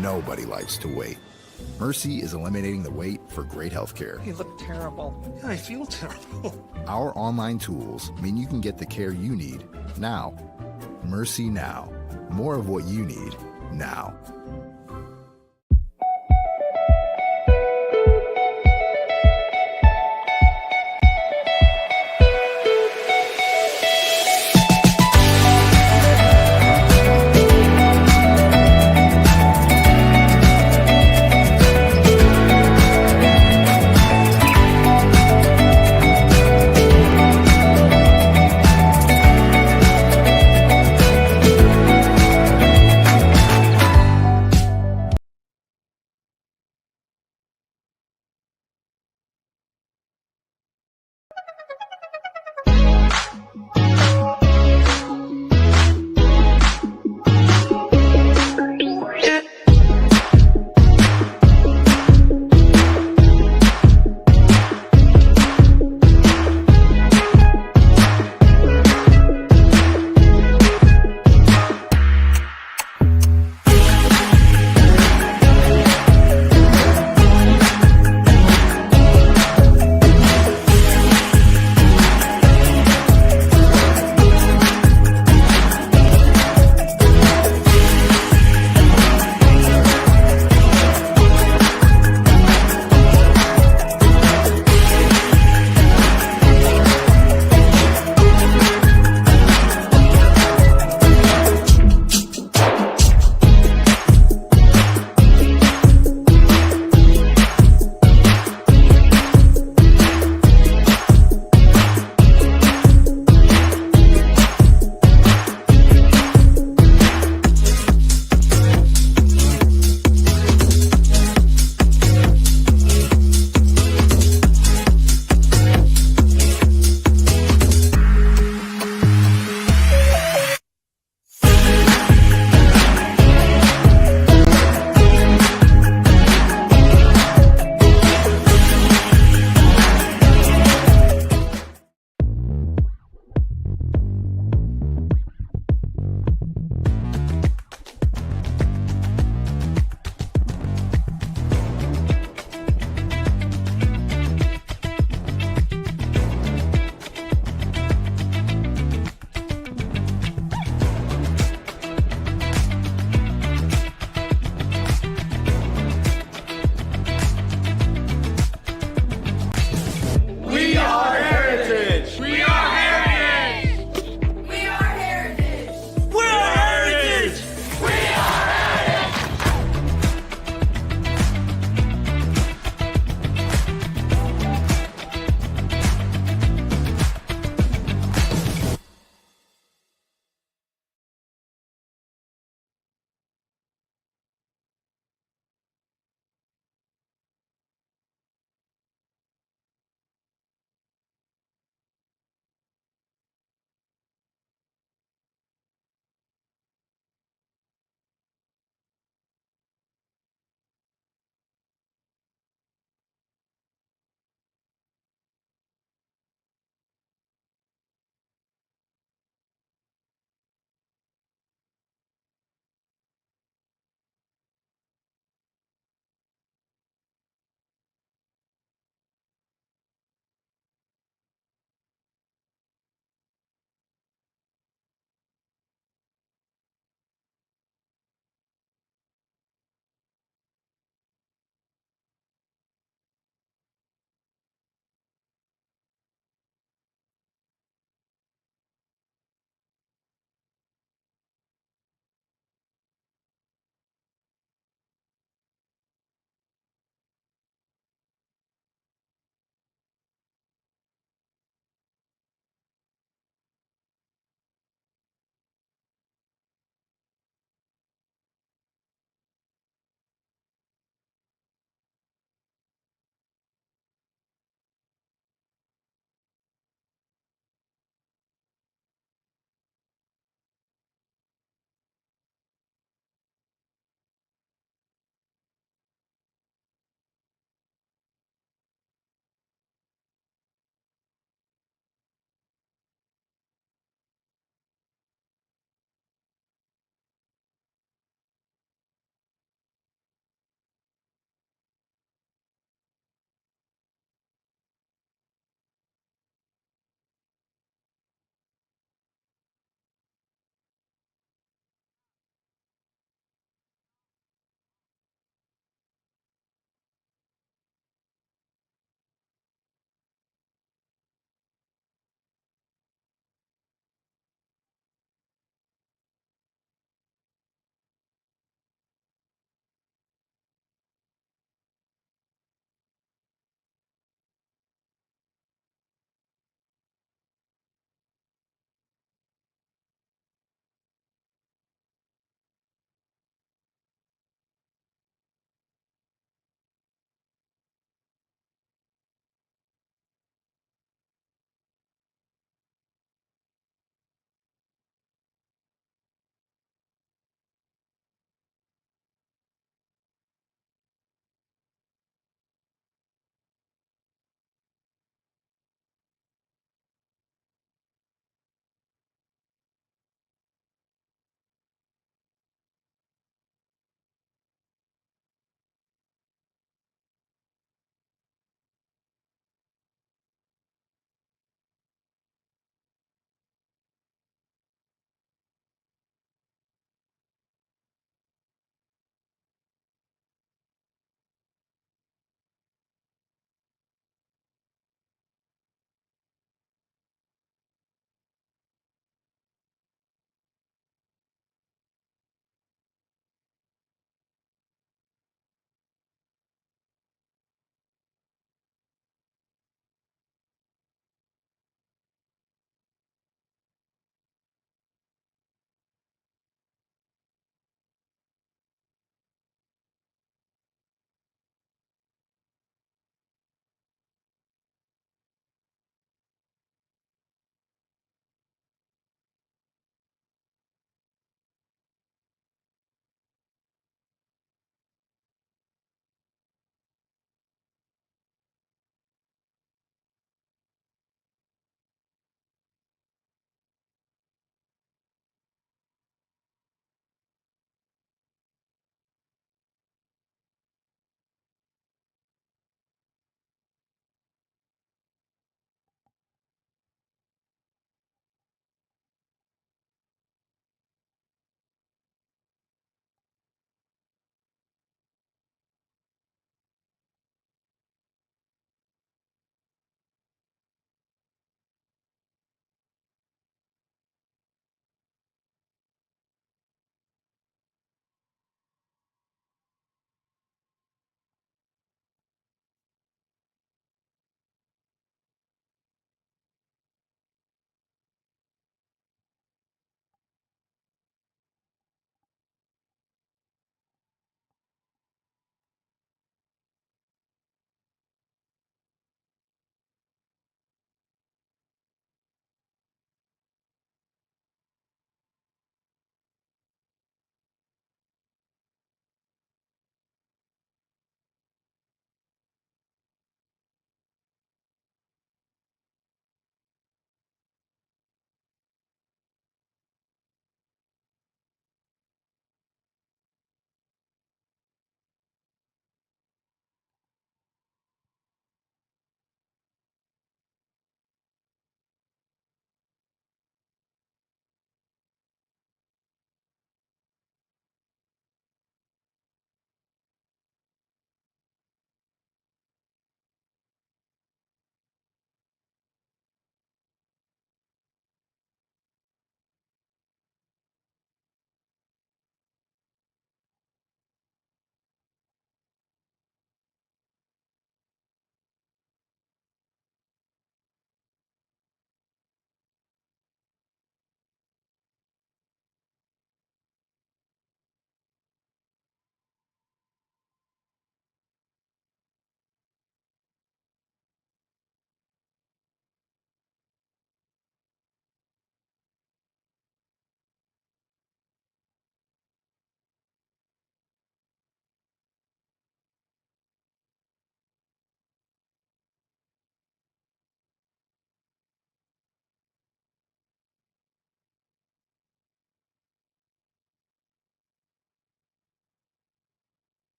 Nobody likes to wait. Mercy is eliminating the wait for great healthcare. You look terrible. Yeah, I feel terrible. Our online tools mean you can get the care you need now. Mercy Now. More of what you need now.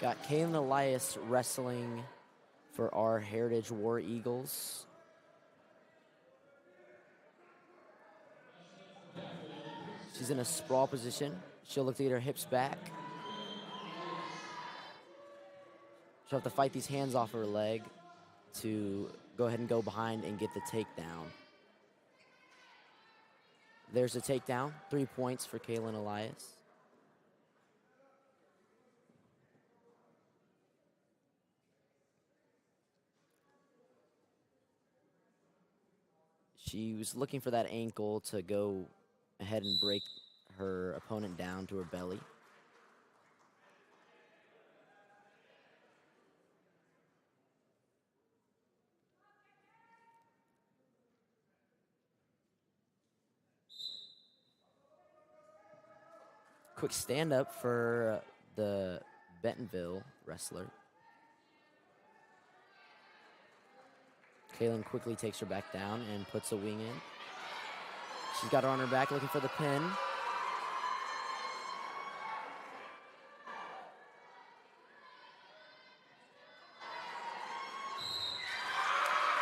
Got Kaylin Elias wrestling for our Heritage War Eagles. She's in a sprawl position. She'll look to get her hips back. She'll have to fight these hands off her leg to go ahead and go behind and get the takedown. There's a takedown, 3 points for Kaylin Elias. She was looking for that ankle to go ahead and break her opponent down to her belly. Quick stand-up for the Bentonville wrestler. Kaylin quickly takes her back down and puts a wing in. She's got her on her back looking for the pin.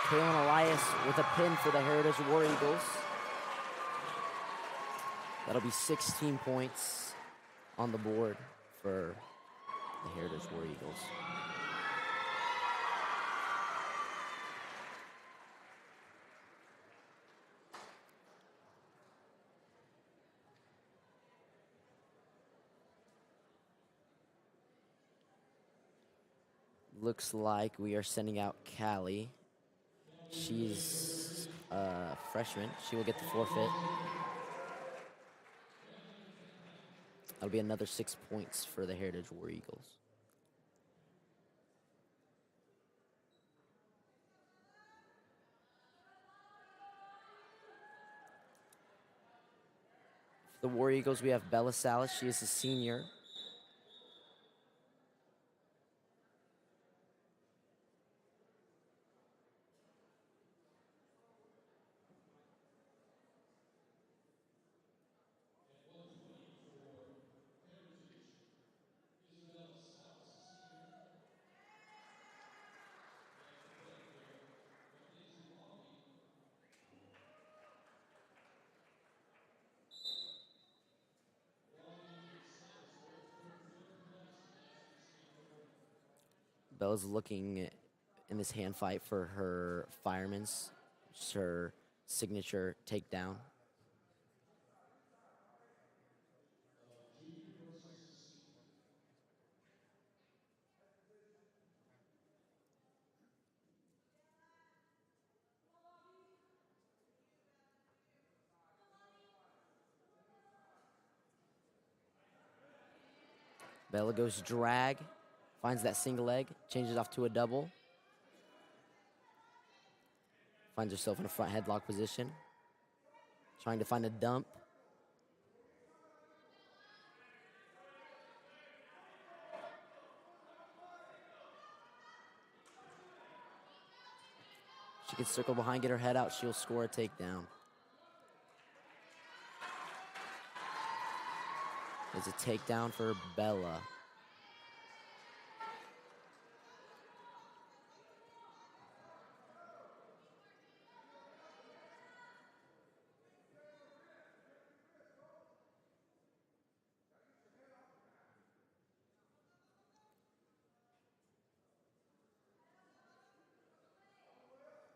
Kaylin Elias with a pin for the Heritage War Eagles. That'll be 16 points on the board for the Heritage War Eagles. Looks like we are sending out Callie. She's a freshman. She will get the forfeit. That'll be another 6 points for the Heritage War Eagles. For the War Eagles, we have Bella Salas. She is a senior. Bella's looking in this hand fight for her fireman's, which is her signature takedown. Bella goes drag, finds that single leg, changes off to a double. Finds herself in a front headlock position. Trying to find a dump. She can circle behind, get her head out, she'll score a takedown. There's a takedown for Bella.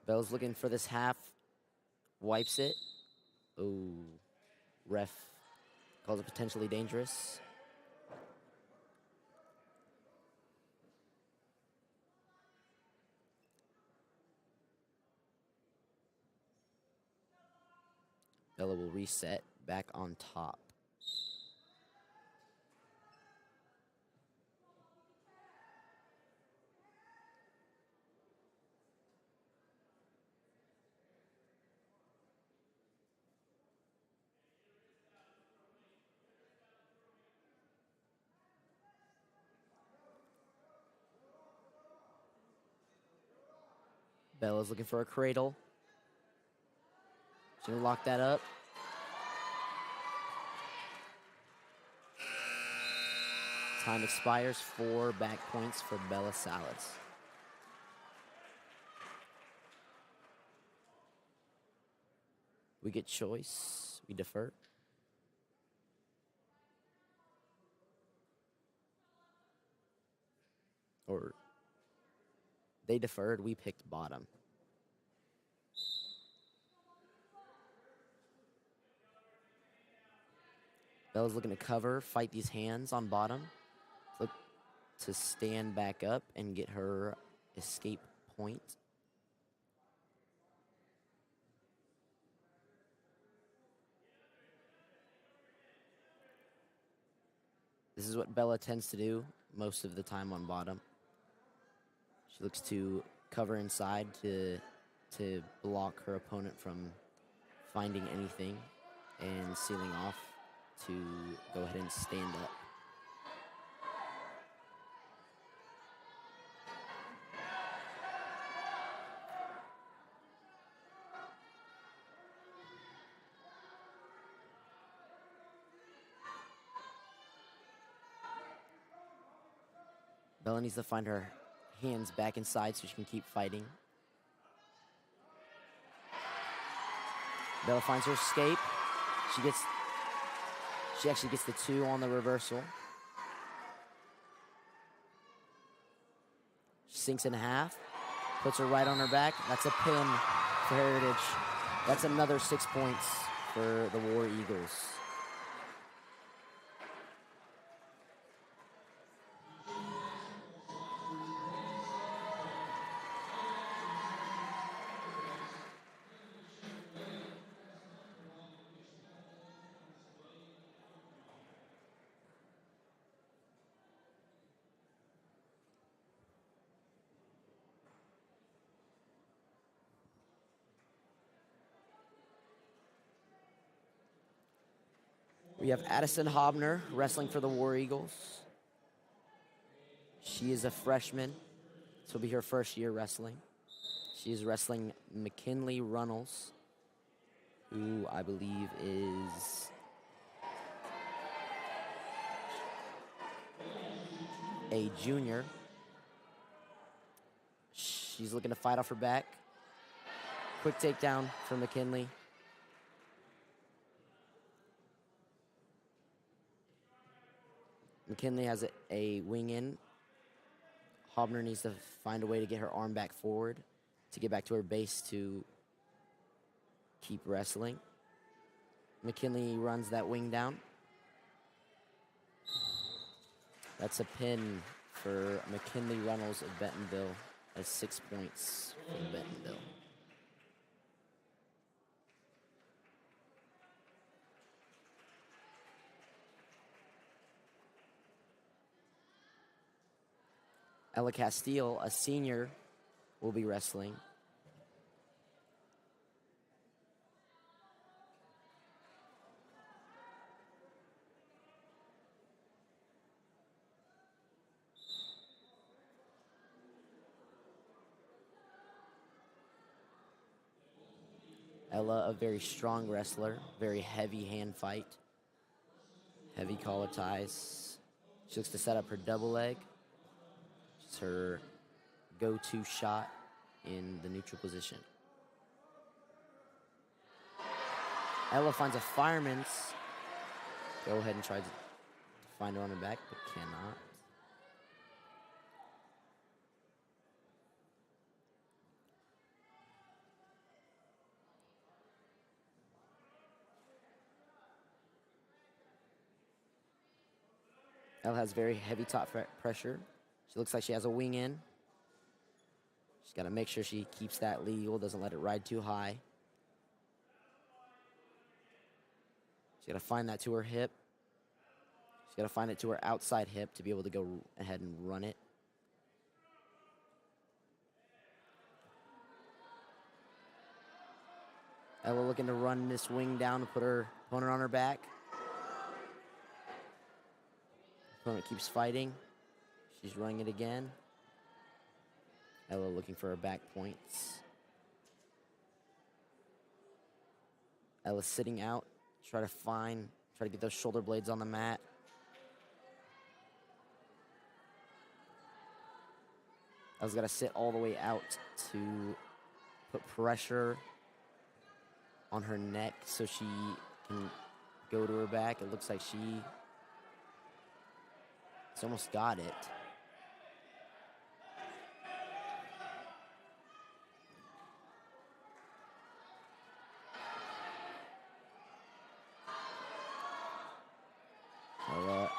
Bella's looking for this half, wipes it. Ooh, ref calls it potentially dangerous. Bella will reset back on top. Bella's looking for a cradle. She's gonna lock that up. Time expires. 4 back points for Bella Salas. We get choice. We defer. Or they deferred. We picked bottom. Bella's looking to cover, fight these hands on bottom. Look to stand back up and get her escape point. This is what Bella tends to do most of the time on bottom. She looks to cover inside to block her opponent from finding anything and sealing off to go ahead and stand up. Bella needs to find her hands back inside so she can keep fighting. Bella finds her escape. She actually gets the 2 on the reversal. She sinks in half, puts her right on her back. That's a pin for Heritage. That's another 6 points for the War Eagles. We have Addison Hobner wrestling for the War Eagles. She is a freshman. This will be her first year wrestling. She is wrestling McKinley Runnels, who I believe is a junior. She's looking to fight off her back. Quick takedown for McKinley. McKinley has a wing in. Hobner needs to find a way to get her arm back forward to get back to her base to keep wrestling. McKinley runs that wing down. That's a pin for McKinley Runnels of Bentonville. That's 6 points for Bentonville. Ella Castile, a senior, will be wrestling. Ella, a very strong wrestler, very heavy hand fight, heavy collar ties. She looks to set up her double leg. It's her go-to shot in the neutral position. Ella finds a fireman's. Go ahead and try to find her on her back, but cannot. Ella has very heavy top pressure. She looks like she has a wing in. She's got to make sure she keeps that legal, doesn't let it ride too high. She's got to find that to her hip. She's got to find it to her outside hip to be able to go ahead and run it. Ella looking to run this wing down and put her opponent on her back. Opponent keeps fighting. She's running it again. Ella looking for her back points. Ella sitting out. Try to get those shoulder blades on the mat. Ella's got to sit all the way out to put pressure on her neck so she can go to her back. It looks like she's almost got it.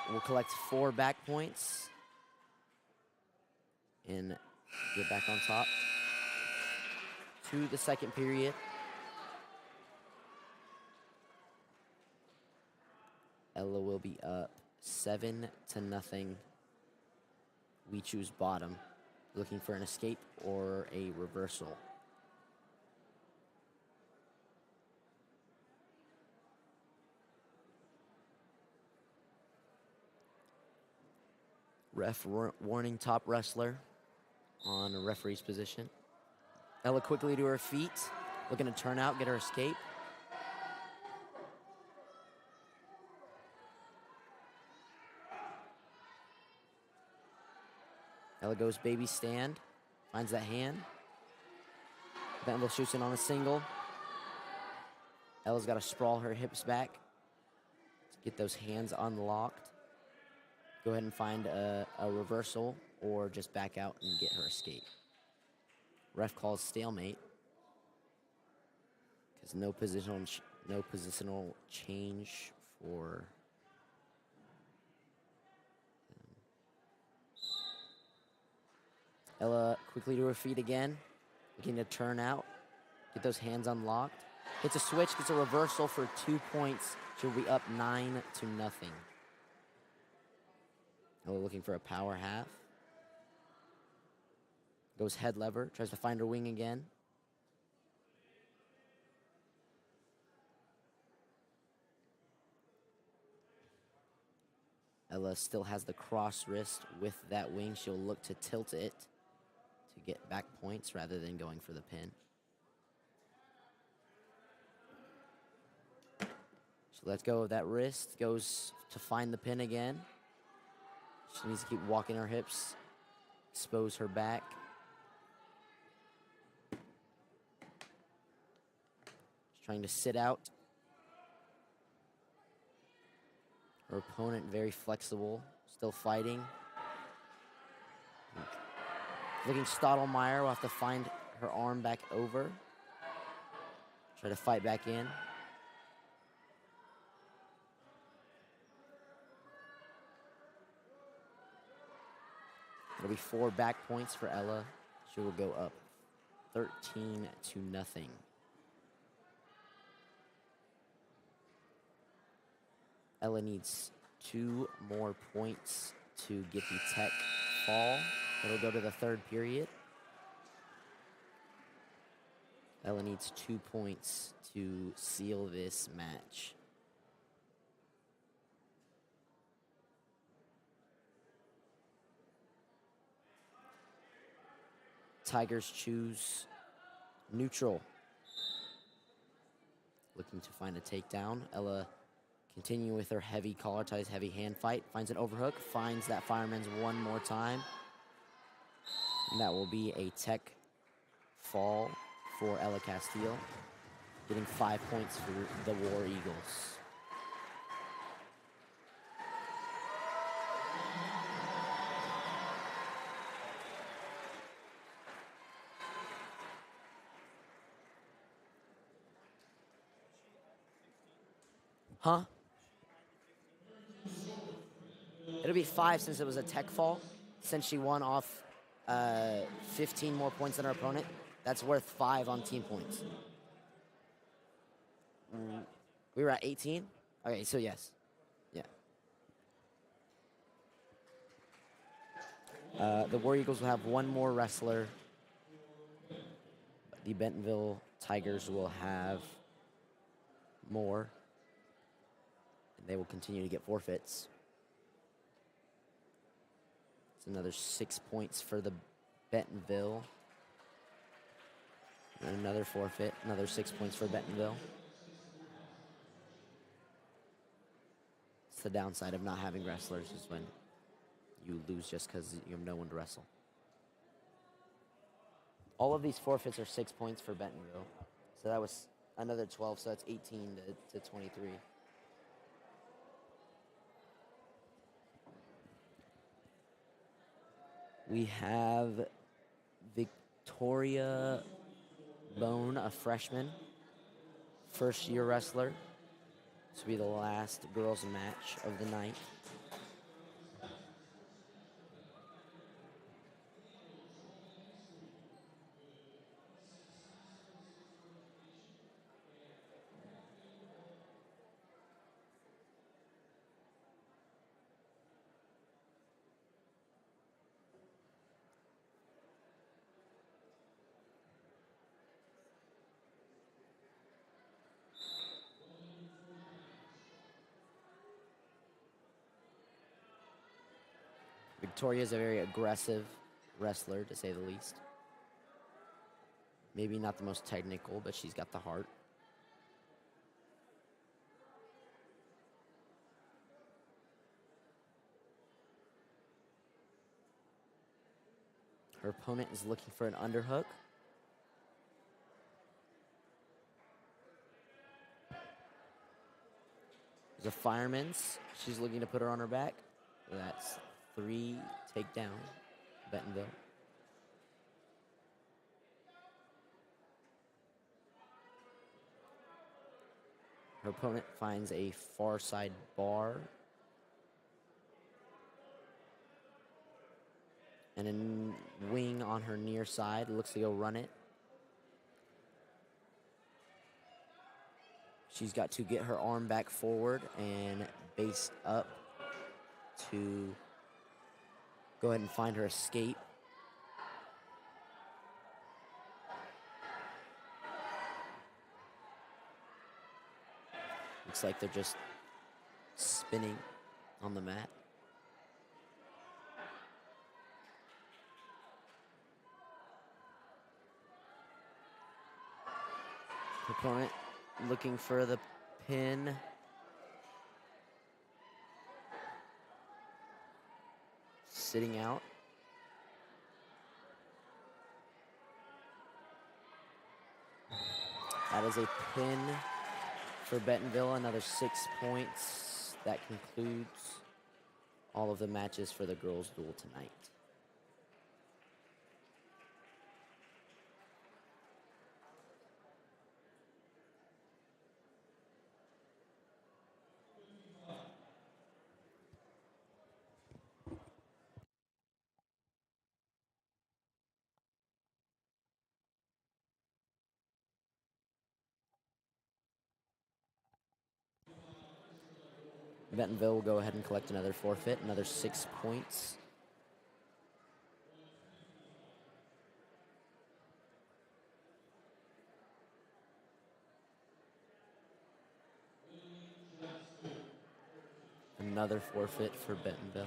We'll collect 4 back points and get back on top. To the second period. Ella will be up 7-0. We choose bottom, looking for an escape or a reversal. Ref warning top wrestler on a referee's position. Ella quickly to her feet, looking to turn out, get her escape. Ella goes baby stand, finds that hand. Bentonville shoots in on a single. Ella's got to sprawl her hips back to get those hands unlocked. Go ahead and find a reversal or just back out and get her escape. Ref calls stalemate because no positional change for Ella quickly to her feet again, looking to turn out, get those hands unlocked. Hits a switch, gets a reversal for 2 points. She'll be up 9-0. Ella looking for a power half. Goes head lever, tries to find her wing again. Ella still has the cross wrist with that wing. She'll look to tilt it to get back points rather than going for the pin. She lets go of that wrist, goes to find the pin again. She needs to keep walking her hips, expose her back. She's trying to sit out. Her opponent very flexible, still fighting. Looking Stottlemyre will have to find her arm back over. Try to fight back in. It'll be 4 back points for Ella. She will go up 13-0. Ella needs 2 more points to get the tech fall. It'll go to the third period. Ella needs 2 points to seal this match. Tigers choose neutral. Looking to find a takedown. Ella continuing with her heavy collar ties, heavy hand fight. Finds an overhook, finds that fireman's one more time. And that will be a tech fall for Ella Castile, getting 5 points for the War Eagles. Huh? It'll be 5 since it was a tech fall. Since she won off 15 more points than her opponent, that's worth 5 on team points. We were at 18? Okay, so yes. Yeah. The War Eagles will have 1 more wrestler. The Bentonville Tigers will have more. And they will continue to get forfeits. It's another 6 points for the Bentonville. And another forfeit, another 6 points for Bentonville. It's the downside of not having wrestlers is when you lose just because you have no one to wrestle. All of these forfeits are 6 points for Bentonville. So that was another 12, so that's 18 to 23. We have Victoria Bone, a freshman, first-year wrestler. This will be the last girls' match of the night. Victoria is a very aggressive wrestler, to say the least. Maybe not the most technical, but she's got the heart. Her opponent is looking for an underhook. There's a fireman's. She's looking to put her on her back. That's 3 takedown, Bentonville. Her opponent finds a far side bar. And a wing on her near side. Looks to go run it. She's got to get her arm back forward and base up to go ahead and find her escape. Looks like they're just spinning on the mat. Opponent looking for the pin. Sitting out. That is a pin for Bentonville, another 6 points. That concludes all of the matches for the girls' duel tonight. Bentonville will go ahead and collect another forfeit, another 6 points. Another forfeit for Bentonville.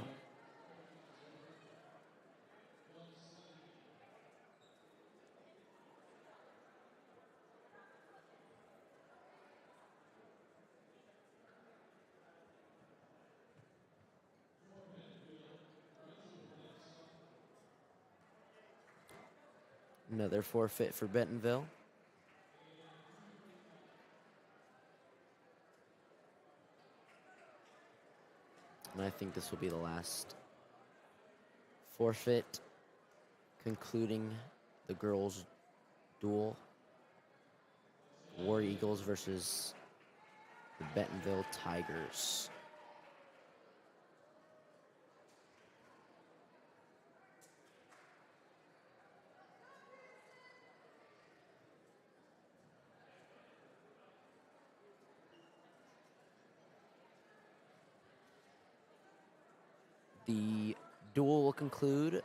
Another forfeit for Bentonville. And I think this will be the last forfeit, concluding the girls' duel. War Eagles versus the Bentonville Tigers. The duel will conclude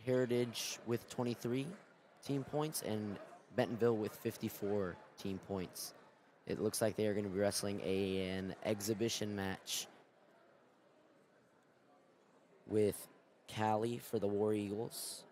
Heritage with 23 team points and Bentonville with 54 team points. It looks like they are going to be wrestling an exhibition match with Callie for the War Eagles.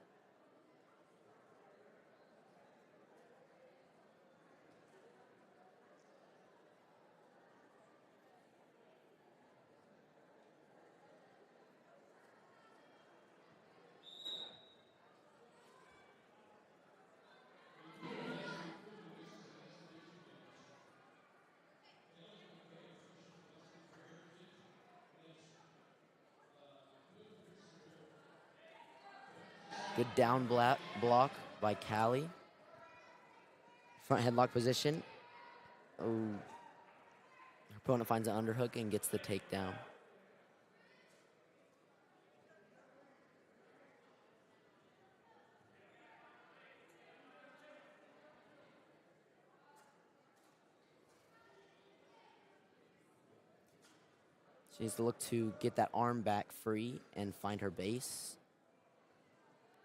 Good down block by Callie. Front headlock position. Oh. Her opponent finds an underhook and gets the takedown. She needs to look to get that arm back free and find her base.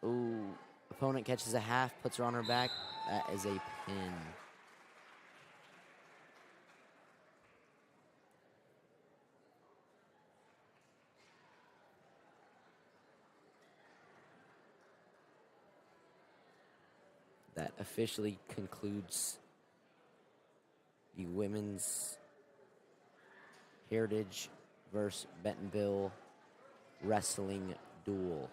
Ooh, opponent catches a half, puts her on her back. That is a pin. That officially concludes the women's Heritage versus Bentonville wrestling duel.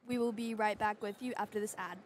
We will be right back with you after this ad.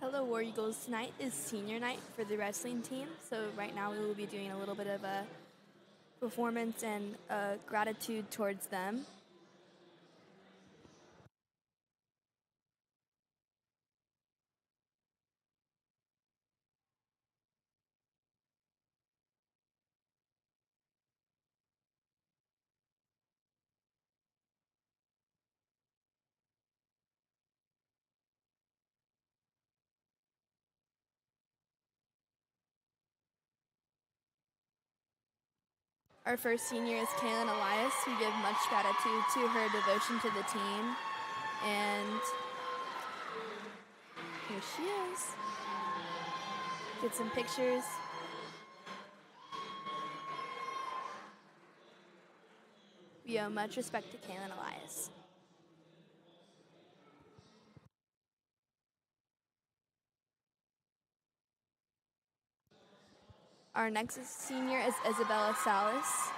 Hello, War Eagles. Tonight is senior night for the wrestling team. So right now we will be doing a little bit of a performance and gratitude towards them. Our first senior is Kaylin Elias. We give much gratitude to her devotion to the team. And here she is. Get some pictures. We owe much respect to Kaylin Elias. Our next senior is Isabella Salas.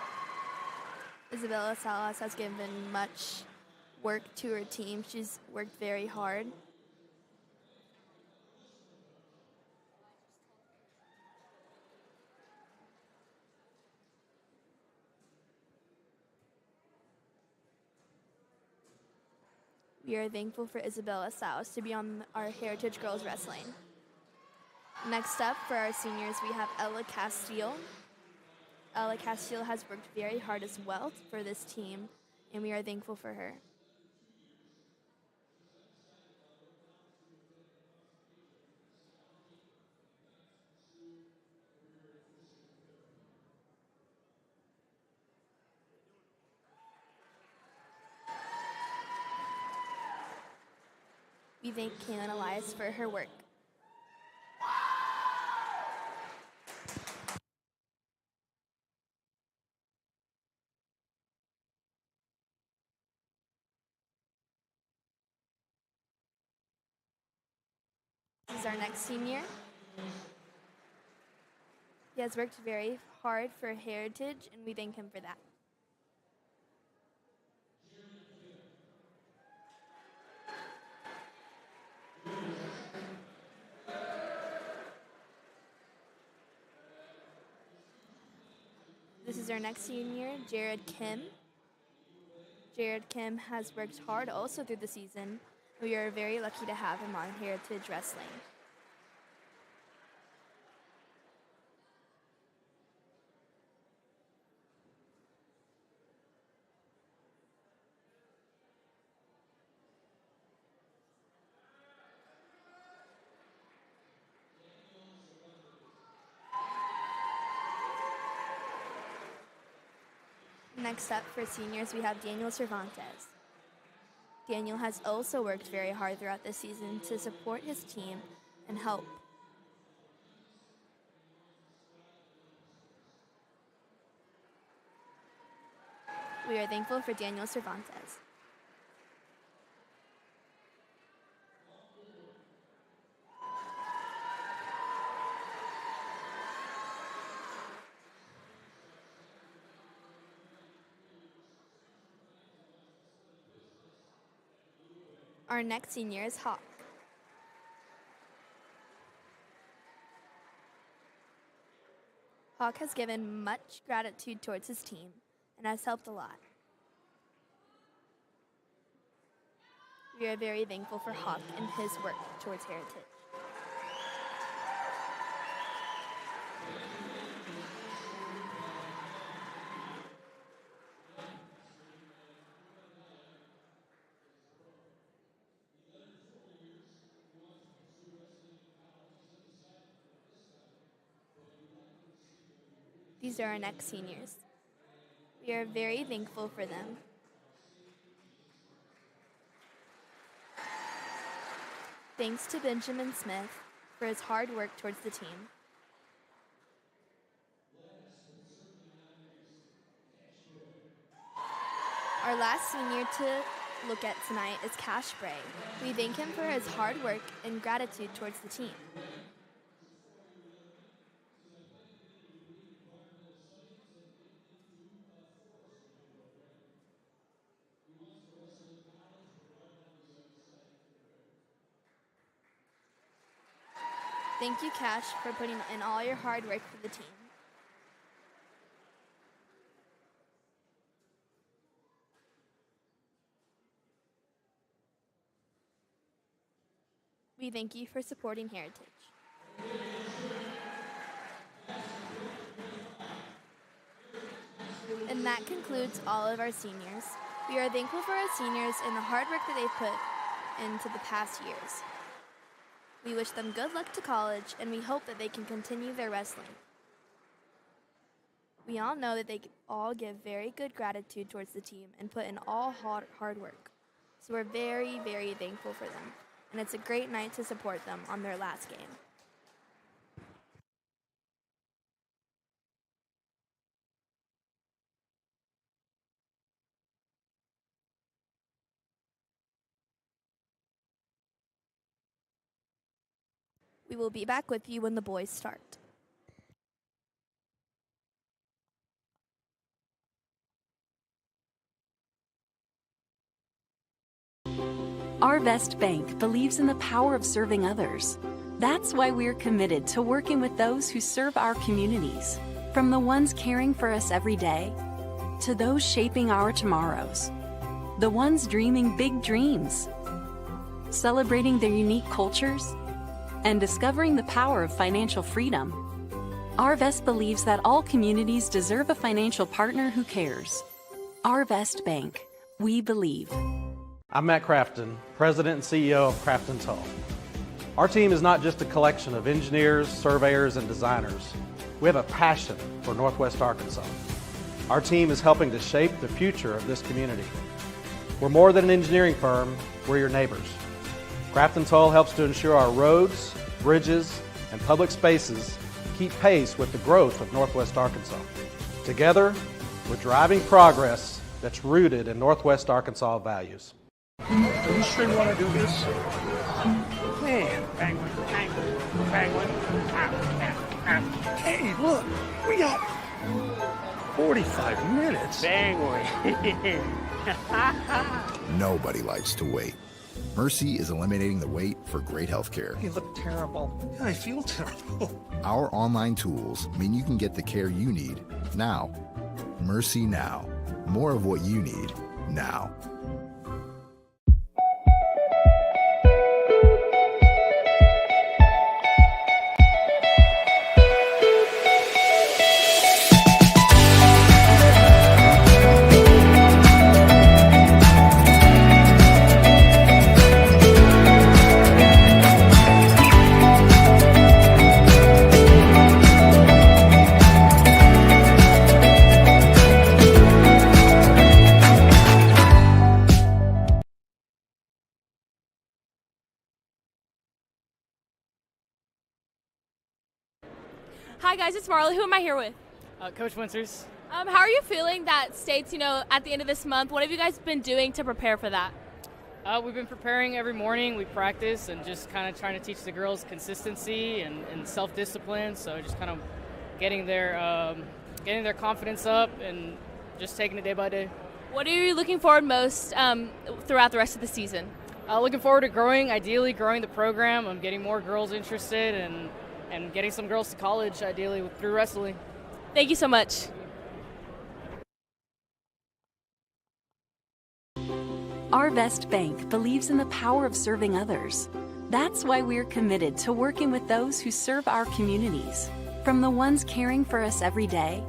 Isabella Salas has given much work to her team. She's worked very hard. We are thankful for Isabella Salas to be on our Heritage Girls Wrestling. Next up, for our seniors, we have Ella Castile. Ella Castile has worked very hard as well for this team, and we are thankful for her. We thank Kaylin Elias for her work. This is our next senior. He has worked very hard for Heritage, and we thank him for that. This is our next senior, Jared Kim. Jared Kim has worked hard also through the season. We are very lucky to have him on Heritage Wrestling. Next up for seniors, we have Daniel Cervantes. Daniel has also worked very hard throughout the season to support his team and help. We are thankful for Daniel Cervantes. Our next senior is Hawk. Hawk has given much gratitude towards his team and has helped a lot. We are very thankful for Hawk and his work towards Heritage. These are our next seniors. We are very thankful for them. Thanks to Benjamin Smith for his hard work towards the team. Our last senior to look at tonight is Cash Bray. We thank him for his hard work and gratitude towards the team. Thank you, Cash, for putting in all your hard work for the team. We thank you for supporting Heritage. And that concludes all of our seniors. We are thankful for our seniors and the hard work that they've put into the past years. We wish them good luck to college, and we hope that they can continue their wrestling. We all know that they all give very good gratitude towards the team and put in all hard work. So we're very, very thankful for them. And it's a great night to support them on their last game. We will be back with you when the boys start. Arvest Bank believes in the power of serving others. That's why we're committed to working with those who serve our communities, from the ones caring for us every day to those shaping our tomorrows, the ones dreaming big dreams, celebrating their unique cultures, and discovering the power of financial freedom. Arvest believes that all communities deserve a financial partner who cares. Arvest Bank, we believe. I'm Matt Crafton, President and CEO of Crafton Tull. Our team is not just a collection of engineers, surveyors, and designers. We have a passion for Northwest Arkansas. Our team is helping to shape the future of this community. We're more than an engineering firm, we're your neighbors. Crafton Tull helps to ensure our roads, bridges, and public spaces keep pace with the growth of Northwest Arkansas. Together, we're driving progress that's rooted in Northwest Arkansas values. Are you sure you want to do this? Man, penguin, penguin. Hey, look, we got 45 minutes. Penguin. Nobody likes to wait. Mercy is eliminating the wait for great health care. You look terrible. Yeah, I feel terrible. Our online tools mean you can get the care you need now. Mercy Now. More of what you need now. Hi guys, it's Marley. Who am I here with? Coach Winters. How are you feeling that states, at the end of this month? What have you guys been doing to prepare for that? We've been preparing every morning. We practice and just kind of trying to teach the girls consistency and self-discipline. So just kind of getting their confidence up and just taking it day by day. What are you looking forward most throughout the rest of the season? Looking forward to ideally growing the program. I'm getting more girls interested and getting some girls to college, ideally, through wrestling. Thank you so much. Arvest Bank believes in the power of serving others. That's why we're committed to working with those who serve our communities, from the ones caring for us every day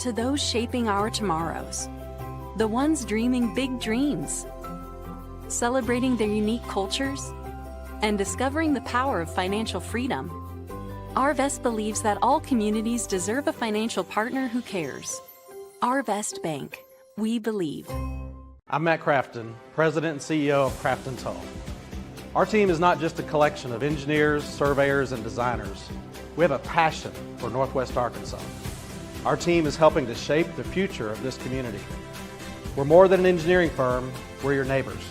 to those shaping our tomorrows, the ones dreaming big dreams, celebrating their unique cultures, and discovering the power of financial freedom. Arvest believes that all communities deserve a financial partner who cares. Arvest Bank, we believe. I'm Matt Crafton, President and CEO of Crafton Tull. Our team is not just a collection of engineers, surveyors, and designers. We have a passion for Northwest Arkansas. Our team is helping to shape the future of this community. We're more than an engineering firm, we're your neighbors.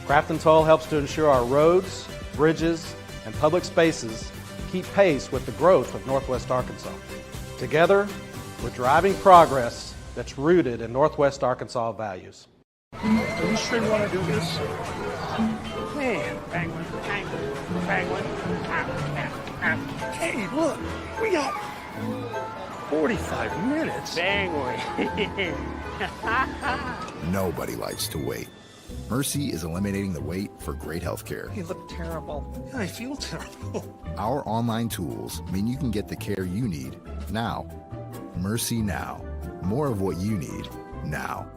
Crafton Tull helps to ensure our roads, bridges, and public spaces keep pace with the growth of Northwest Arkansas. Together, we're driving progress that's rooted in Northwest Arkansas values. Are you sure you want to do this? Man, penguin. Hey, look, we got 45 minutes. Penguin. Nobody likes to wait. Mercy is eliminating the wait for great health care. You look terrible. Yeah, I feel terrible. Our online tools mean you can get the care you need now. Mercy Now. More of what you need now.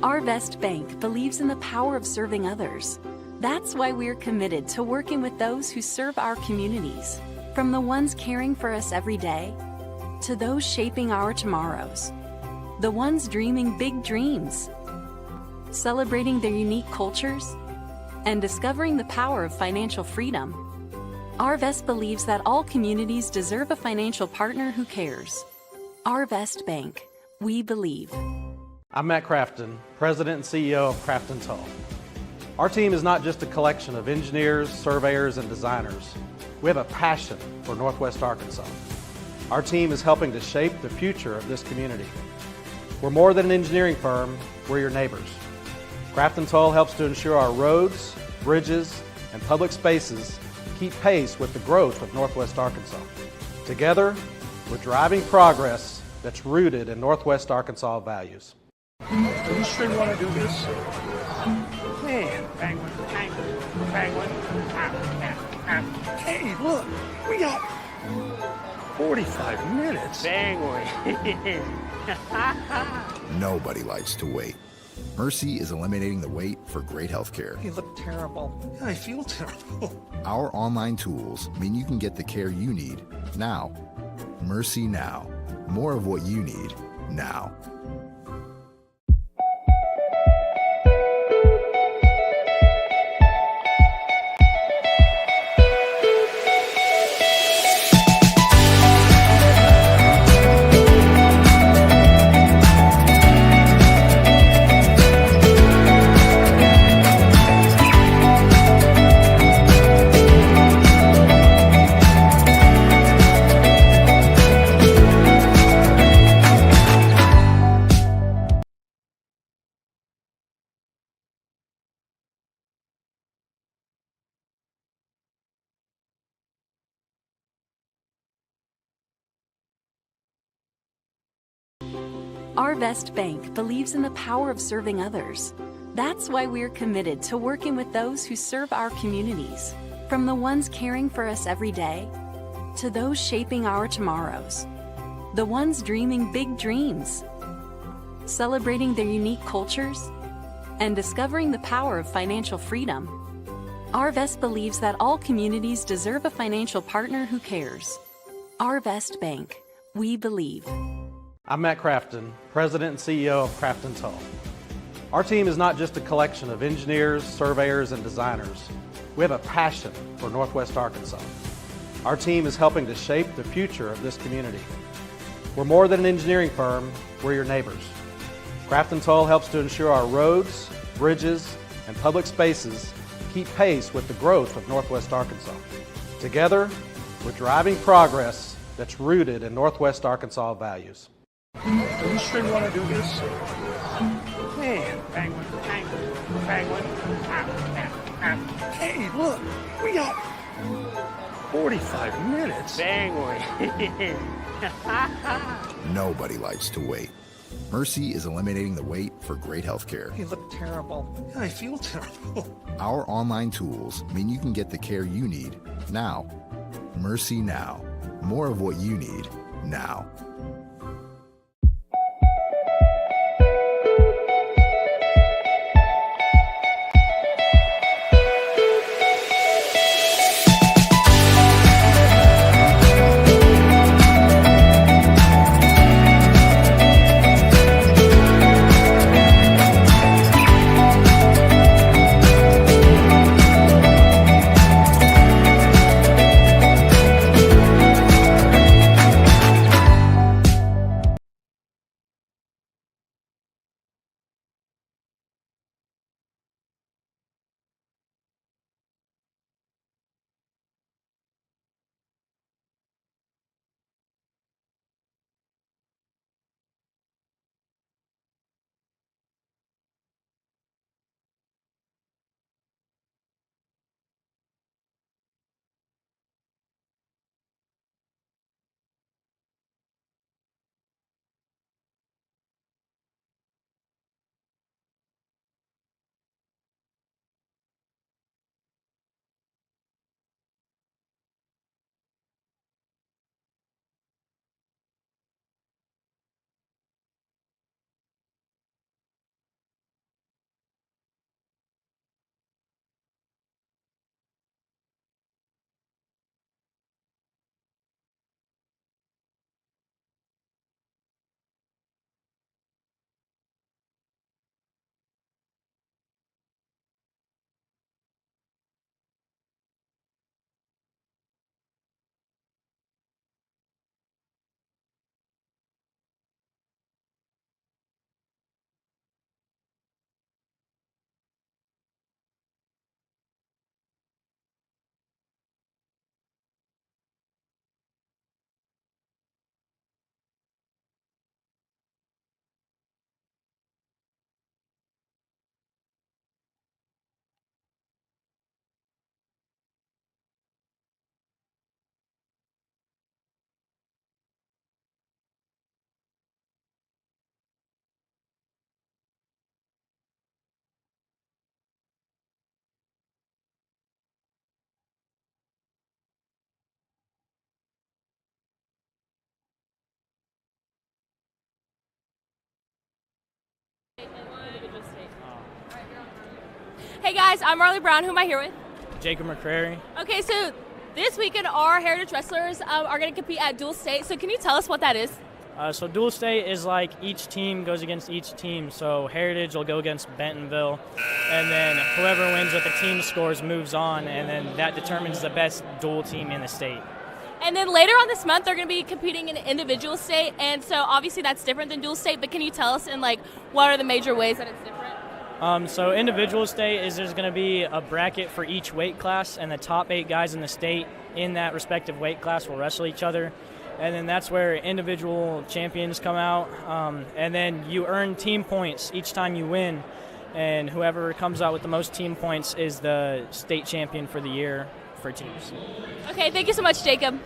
Our Best Bank believes in the power of serving others. That's why we're committed to working with those who serve our communities, from the ones caring for us every day to those shaping our tomorrows, the ones dreaming big dreams, celebrating their unique cultures, and discovering the power of financial freedom. Arvest believes that all communities deserve a financial partner who cares. Arvest Bank, we believe. I'm Matt Crafton, President and CEO of Crafton Tull. Our team is not just a collection of engineers, surveyors, and designers. We have a passion for Northwest Arkansas. Our team is helping to shape the future of this community. We're more than an engineering firm, we're your neighbors. Crafton Tull helps to ensure our roads, bridges, and public spaces keep pace with the growth of Northwest Arkansas. Together, we're driving progress that's rooted in Northwest Arkansas values. Are you sure you want to do this? Man, penguin, penguin, penguin. Hey, look, we got 45 minutes. Penguin. Nobody likes to wait. Mercy is eliminating the wait for great health care. You look terrible. I feel terrible. Our online tools mean you can get the care you need now. Mercy Now. More of what you need now. Arvest Bank believes in the power of serving others. That's why we're committed to working with those who serve our communities, from the ones caring for us every day to those shaping our tomorrows, the ones dreaming big dreams, celebrating their unique cultures, and discovering the power of financial freedom. Arvest believes that all communities deserve a financial partner who cares. Arvest Bank, we believe. I'm Matt Crafton, President and CEO of Crafton Tull. Our team is not just a collection of engineers, surveyors, and designers. We have a passion for Northwest Arkansas. Our team is helping to shape the future of this community. We're more than an engineering firm, we're your neighbors. Crafton Tull helps to ensure our roads, bridges, and public spaces keep pace with the growth of Northwest Arkansas. Together, we're driving progress that's rooted in Northwest Arkansas values. Are you sure you want to do this? Man, penguin, penguin, penguin. Hey, look, we got 45 minutes. Penguin. Nobody likes to wait. Mercy is eliminating the wait for great health care. You look terrible. I feel terrible. Our online tools mean you can get the care you need now. Mercy Now. More of what you need now. Hey guys, I'm Marley Brown. Who am I here with? Jacob McCrary. Okay, so this weekend our Heritage Wrestlers are going to compete at Dual State. So can you tell us what that is? So dual state is like each team goes against each team. So Heritage will go against Bentonville, and then whoever wins with the team scores moves on, and then that determines the best dual team in the state. And then later on this month, they're going to be competing in individual state, and so obviously that's different than dual state. But can you tell us in like what are the major ways that it's different? So individual state is there's going to be a bracket for each weight class, and the top 8 guys in the state in that respective weight class will wrestle each other. And then that's where individual champions come out. And then you earn team points each time you win. And whoever comes out with the most team points is the state champion for the year for teams. Okay, thank you so much, Jacob.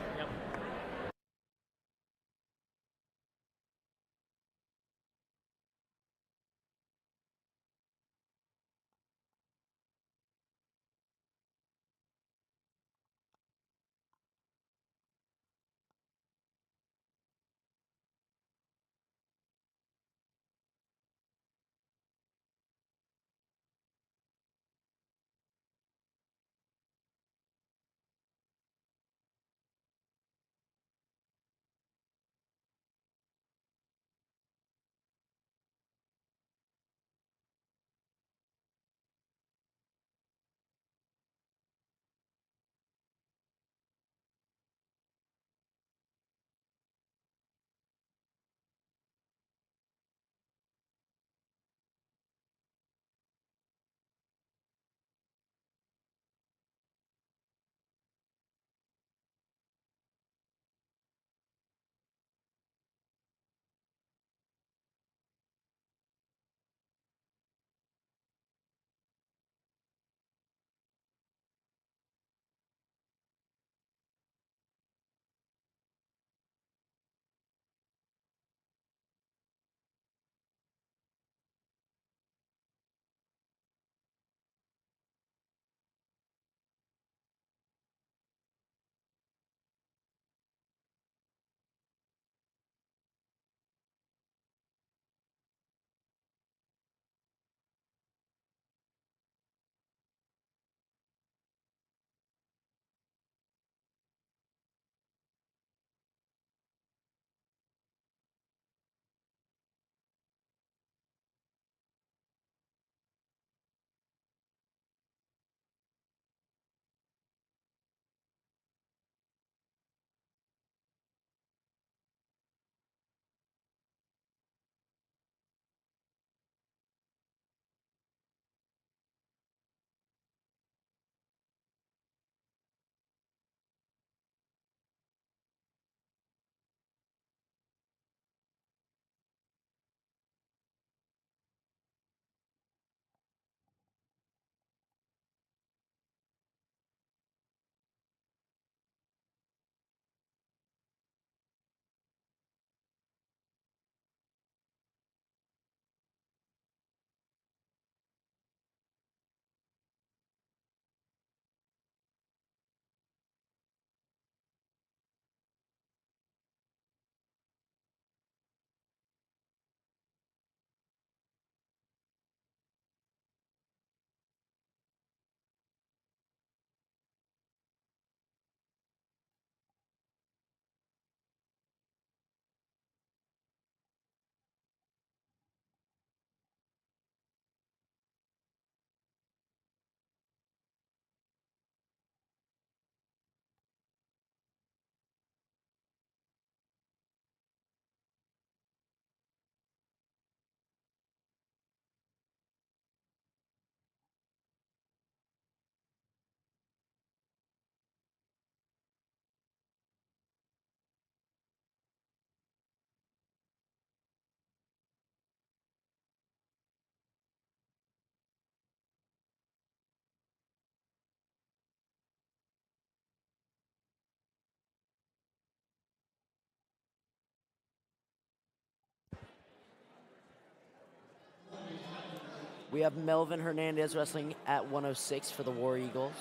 We have Melvin Hernandez wrestling at 106 for the War Eagles.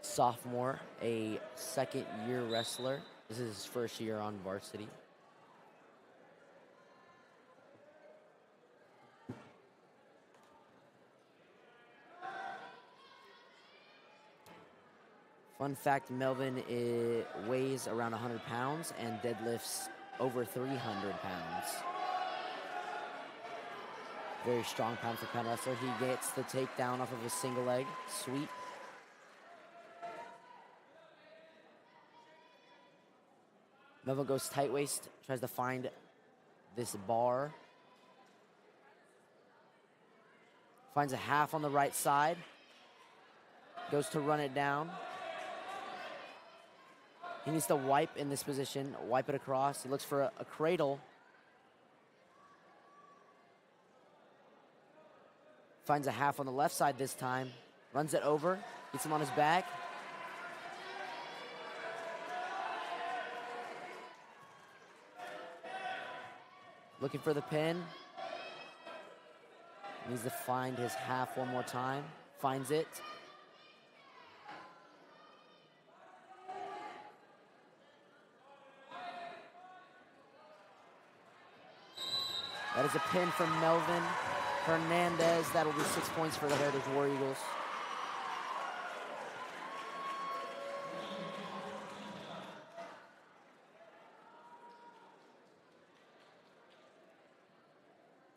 Sophomore, a second-year wrestler. This is his first year on varsity. Fun fact, Melvin weighs around 100 pounds and deadlifts over 300 pounds. Very strong pound for pound wrestler. He gets the takedown off of a single leg sweep. Melvin goes tight waist, tries to find this bar. Finds a half on the right side. Goes to run it down. He needs to wipe in this position, wipe it across. He looks for a cradle. Finds a half on the left side this time. Runs it over, gets him on his back. Looking for the pin. Needs to find his half one more time. Finds it. That is a pin from Melvin Hernandez. That'll be 6 points for the Heritage War Eagles.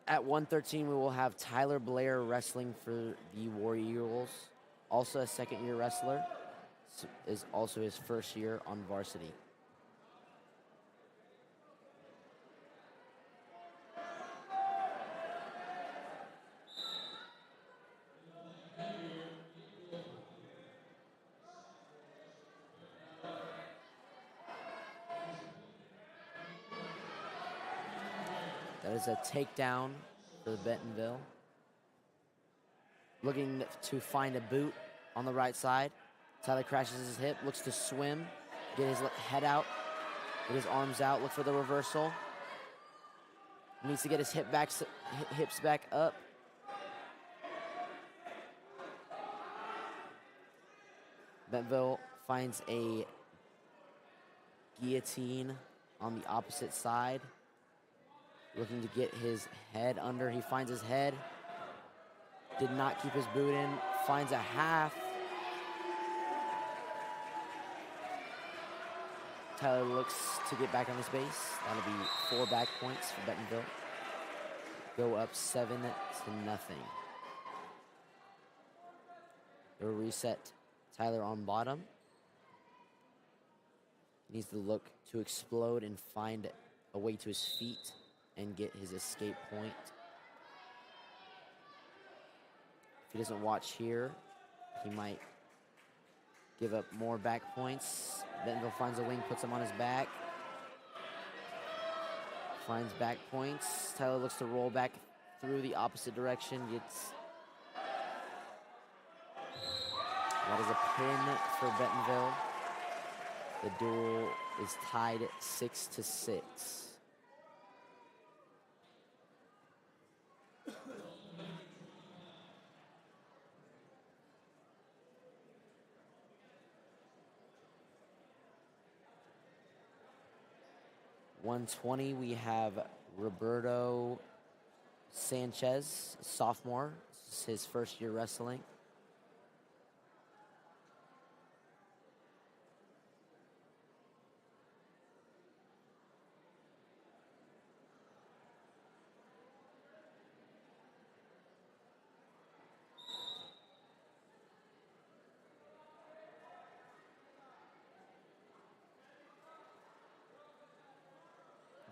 At 113, we will have Tyler Blair wrestling for the War Eagles. Also a second-year wrestler. Is also his first year on varsity. That is a takedown for the Bentonville. Looking to find a boot on the right side. Tyler crashes his hip, looks to swim, get his head out, get his arms out, look for the reversal. Needs to get his hips back up. Bentonville finds a guillotine on the opposite side. Looking to get his head under. He finds his head. Did not keep his boot in. Finds a half. Tyler looks to get back on his base. That'll be 4 back points for Bentonville. Go up 7-0. They'll reset Tyler on bottom. Needs to look to explode and find a way to his feet and get his escape point. If he doesn't watch here, he might give up more back points. Bentonville finds a wing, puts him on his back. Finds back points. Tyler looks to roll back through the opposite direction. Gets... That is a pin for Bentonville. The duel is tied at 6-6. $120, we have Roberto Sanchez, sophomore. This is his first year wrestling.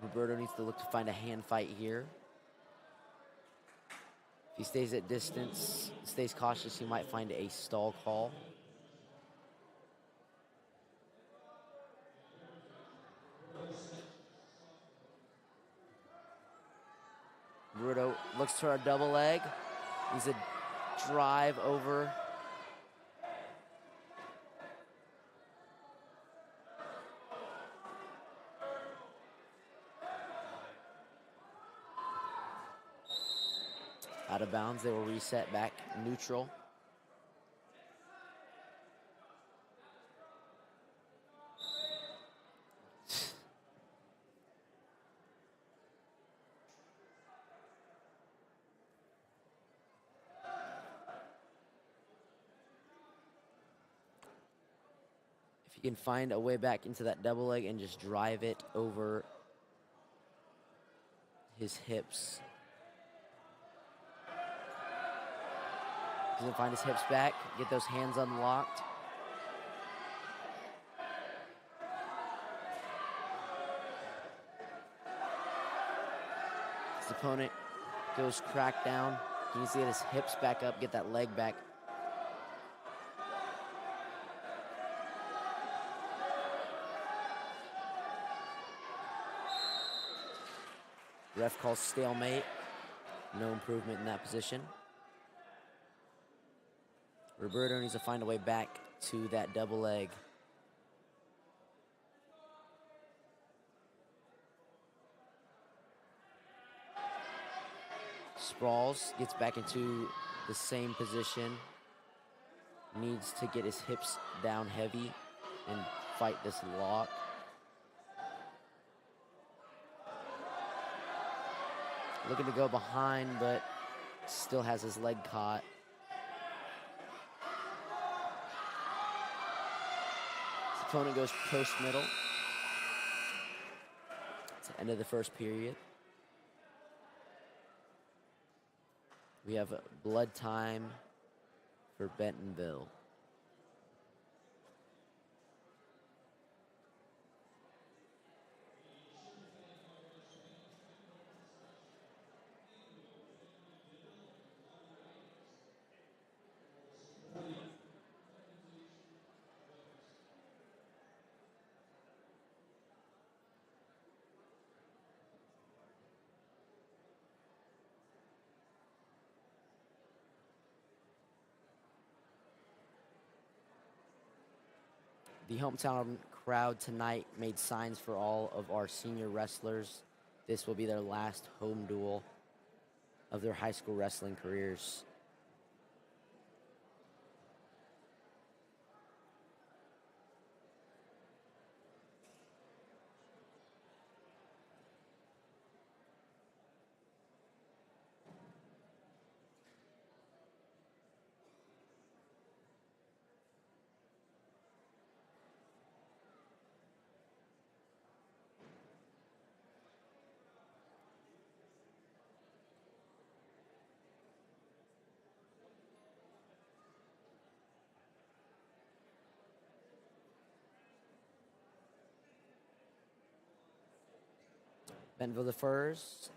Roberto needs to look to find a hand fight here. If he stays at distance, stays cautious, he might find a stall call. Roberto looks for a double leg. He's a drive over. Out of bounds, they will reset back neutral. he can find a way back into that double leg and just drive it over his hips. Doesn't find his hips back, get those hands unlocked. His opponent goes crack down. He needs to get his hips back up, get that leg back. Ref calls stalemate. No improvement in that position. Roberto needs to find a way back to that double leg. Sprawls, gets back into the same position. Needs to get his hips down heavy and fight this lock. Looking to go behind, but still has his leg caught. His opponent goes post middle. It's the end of the first period. We have blood time for Bentonville. The hometown crowd tonight made signs for all of our senior wrestlers. This will be their last home duel of their high school wrestling careers. Bentonville the first.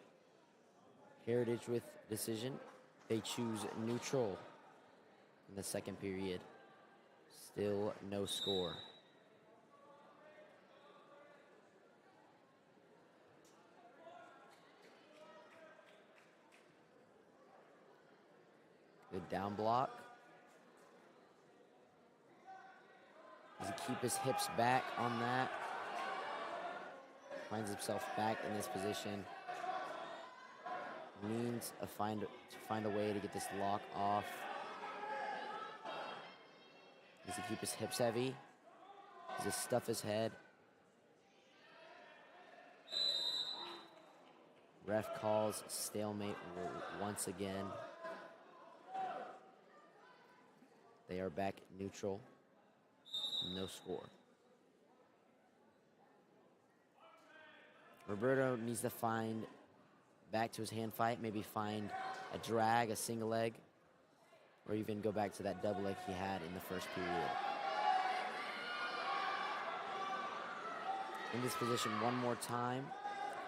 Heritage with decision. They choose neutral in the second period. Still no score. Good down block. Does he keep his hips back on that? Finds himself back in this position. Needs to find a way to get this lock off. Needs to keep his hips heavy. Needs to stuff his head. Ref calls stalemate once again. They are back neutral. No score. Roberto needs to find back to his hand fight, maybe find a drag, a single leg, or even go back to that double leg he had in the first period. In this position one more time.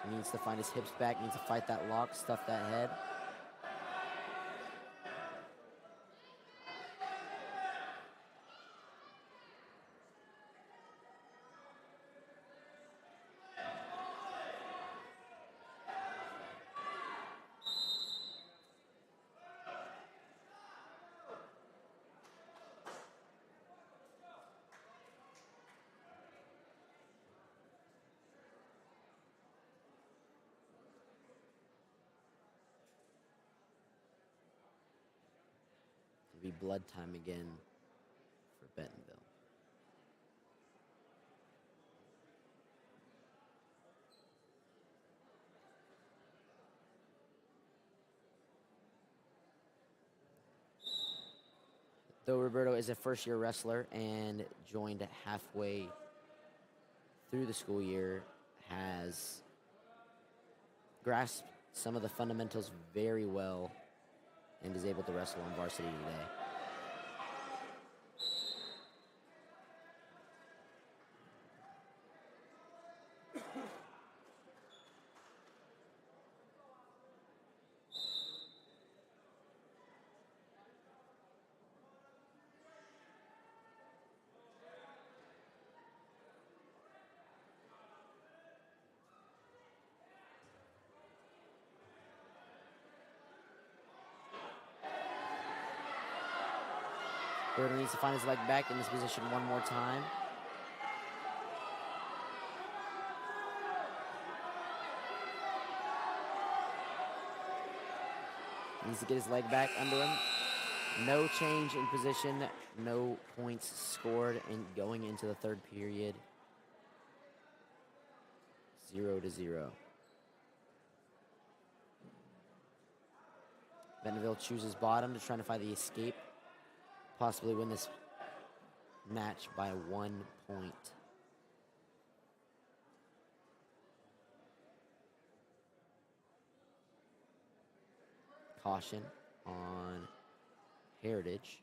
He needs to find his hips back, needs to fight that lock, stuff that head. Be blood time again for Bentonville. Though Roberto is a first-year wrestler and joined halfway through the school year, has grasped some of the fundamentals very well and is able to wrestle on varsity today. Roberto needs to find his leg back in this position one more time. Needs to get his leg back under him. No change in position, no points scored, and going into the third period, 0-0. Bentonville chooses bottom to try to find the escape. Possibly win this match by 1 point. Caution on Heritage.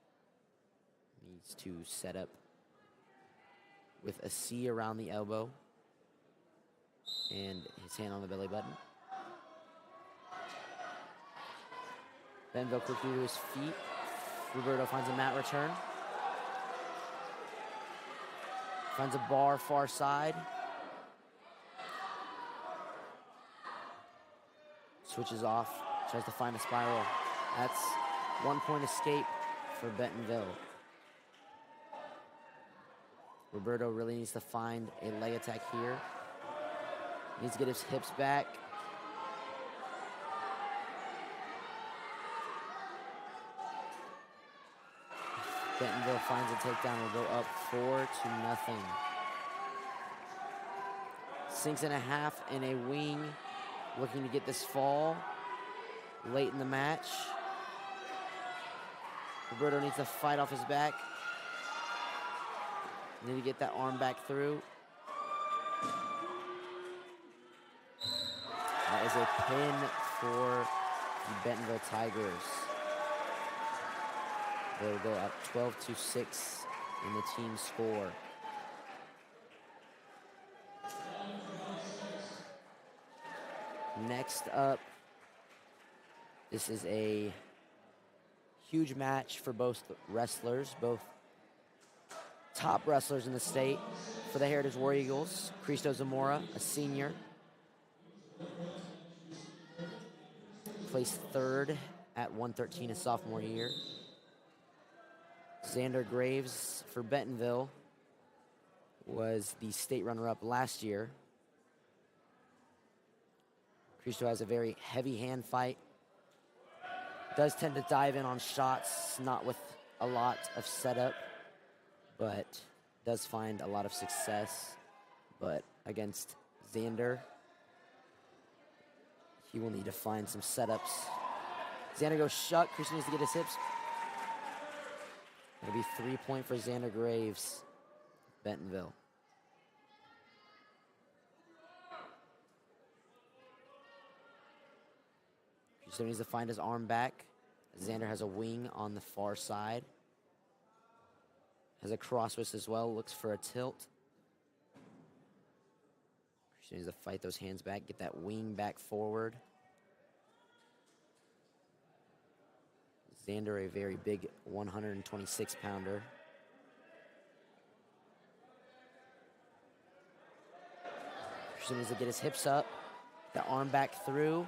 Needs to set up with a C around the elbow and his hand on the belly button. Bentonville quickly to his feet. Roberto finds a mat return. Finds a bar far side. Switches off, tries to find a spiral. That's 1 point escape for Bentonville. Roberto really needs to find a leg attack here. Needs to get his hips back. Bentonville finds a takedown, will go up 4-0. Sinks in a half in a wing, looking to get this fall late in the match. Roberto needs to fight off his back. Need to get that arm back through. That is a pin for the Bentonville Tigers. They'll go up 12-6 in the team score. Next up, this is a huge match for both wrestlers, both top wrestlers in the state. For the Heritage War Eagles, Cristo Zamora, a senior, placed third at 113 his sophomore year. Xander Graves for Bentonville was the state runner-up last year. Cristo has a very heavy hand fight. Does tend to dive in on shots, not with a lot of setup, but does find a lot of success. But against Xander, he will need to find some setups. Xander goes shut. Cristo needs to get his hips. It'll be 3 point for Xander Graves, Bentonville. Cristo needs to find his arm back. Xander has a wing on the far side. Has a cross twist as well, looks for a tilt. Cristo needs to fight those hands back, get that wing back forward. Xander, a very big 126-pounder. Cristo needs to get his hips up, the arm back through.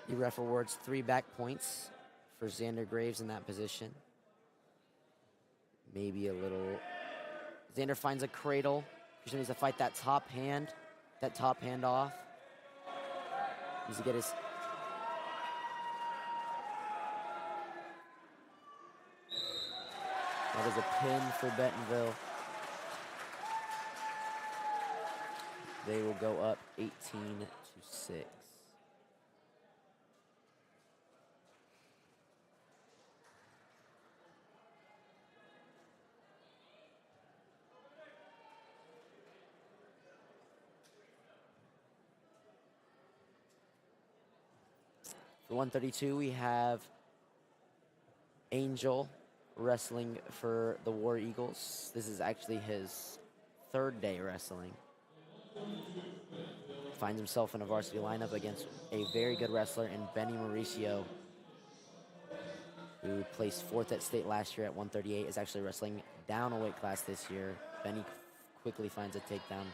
The ref awards 3 back points for Xander Graves in that position. Maybe a little. Xander finds a cradle. Cristo needs to fight that top hand off. Needs to get his. That is a pin for Bentonville. They will go up 18-6. For 132, we have Angel wrestling for the War Eagles. This is actually his third day wrestling. Finds himself in a varsity lineup against a very good wrestler in Benny Mauricio, who placed 4th at state last year at 138, is actually wrestling down a weight class this year. Benny quickly finds a takedown,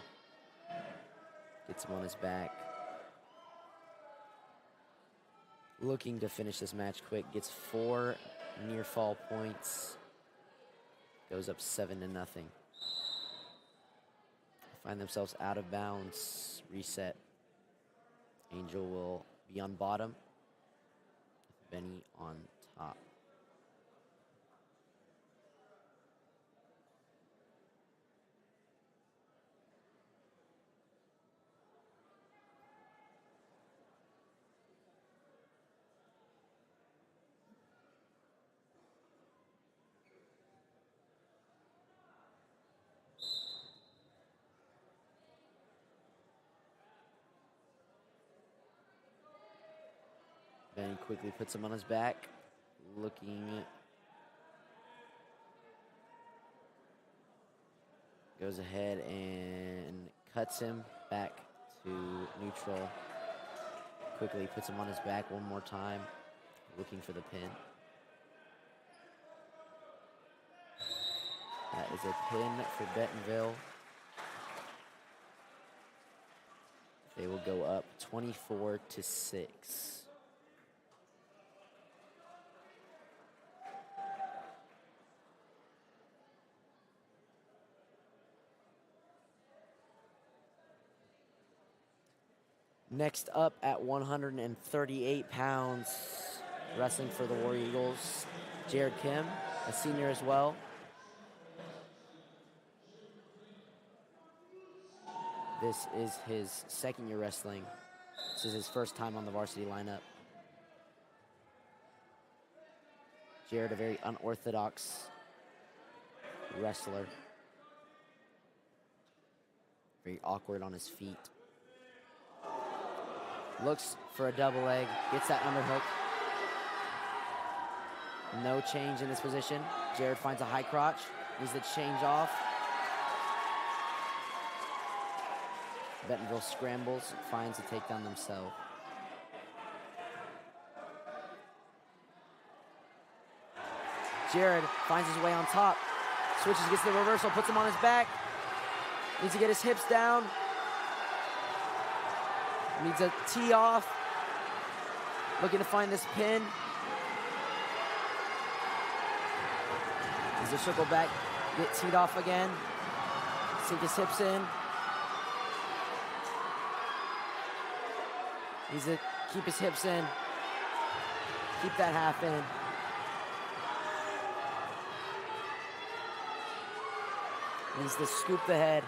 gets him on his back. Looking to finish this match quick, gets 4 near fall points, goes up 7-0. Find themselves out of bounds, reset. Angel will be on bottom, Benny on top. Benny quickly puts him on his back, looking, goes ahead and cuts him back to neutral. Quickly puts him on his back one more time, looking for the pin. That is a pin for Bentonville. They will go up 24-6. Next up at 138 pounds, wrestling for the War Eagles, Jared Kim, a senior as well. This is his second year wrestling. This is his first time on the varsity lineup. Jared, a very unorthodox wrestler. Very awkward on his feet. Looks for a double leg, gets that underhook. No change in this position. Jared finds a high crotch, needs to change off. Bentonville scrambles, finds a takedown themselves. Jared finds his way on top, switches, gets the reversal, puts him on his back. Needs to get his hips down. Needs a tee off. Looking to find this pin. Needs to circle back, get teed off again. Sink his hips in. Needs to keep his hips in. Keep that half in. Needs to scoop the head.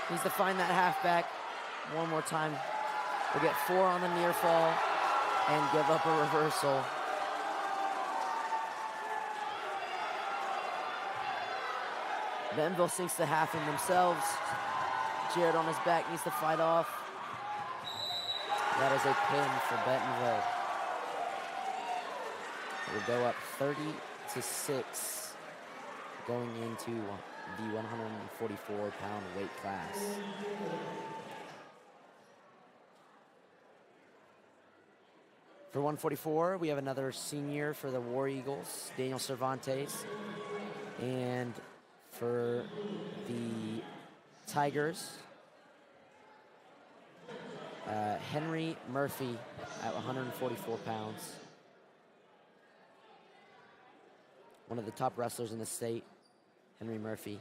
Needs to find that half back one more time. We'll get 4 on the near fall and give up a reversal. Bentonville sinks the half in themselves. Jared on his back needs to fight off. That is a pin for Bentonville. It will go up 30-6 going into the 144-pound weight class. For 144, we have another senior for the War Eagles, Daniel Cervantes. And for the Tigers, Henry Murphy at 144 pounds. One of the top wrestlers in the state, Henry Murphy.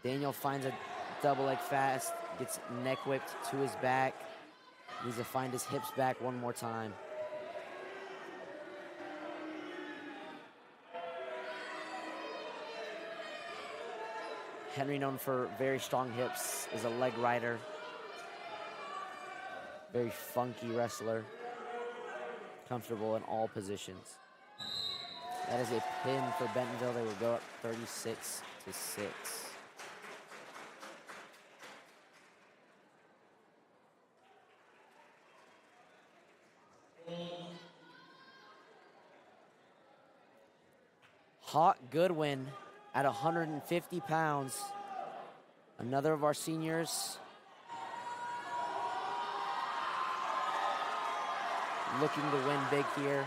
Daniel finds a double leg fast, gets neck whipped to his back. Needs to find his hips back one more time. Henry, known for very strong hips, is a leg rider. Very funky wrestler. Comfortable in all positions. That is a pin for Bentonville. They will go up 36-6. Hawk Goodwin at 150 pounds. Another of our seniors looking to win big here.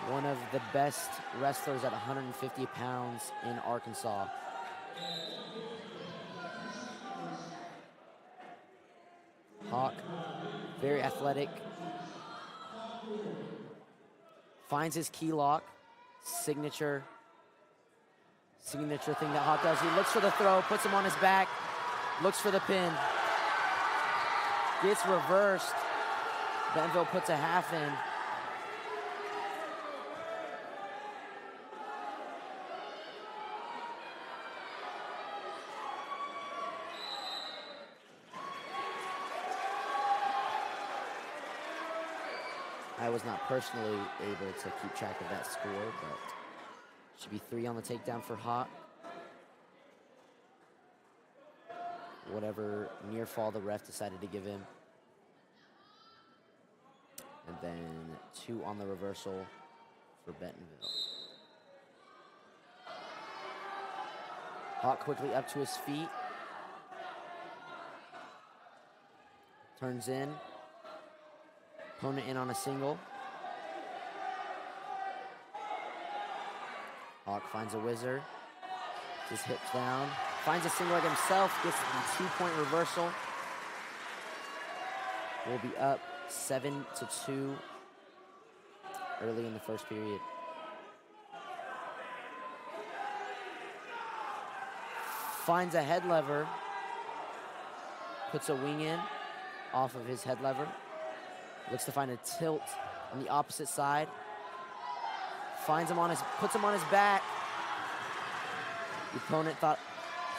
One of the best wrestlers at 150 pounds in Arkansas. Hawk, very athletic. Finds his key lock, signature thing that Hawk does. He looks for the throw, puts him on his back, looks for the pin. Gets reversed. Bentonville puts a half in. I was not personally able to keep track of that score, but should be 3 on the takedown for Hawk. Whatever near fall the ref decided to give him. And then 2 on the reversal for Bentonville. Hawk quickly up to his feet. Turns in. Opponent in on a single. Hawk finds a whizzer. His hips down. Finds a single leg himself. Gets the 2-point reversal. We'll be up 7-2 early in the first period. Finds a head lever. Puts a wing in off of his head lever. Looks to find a tilt on the opposite side. Finds him puts him on his back. The opponent thought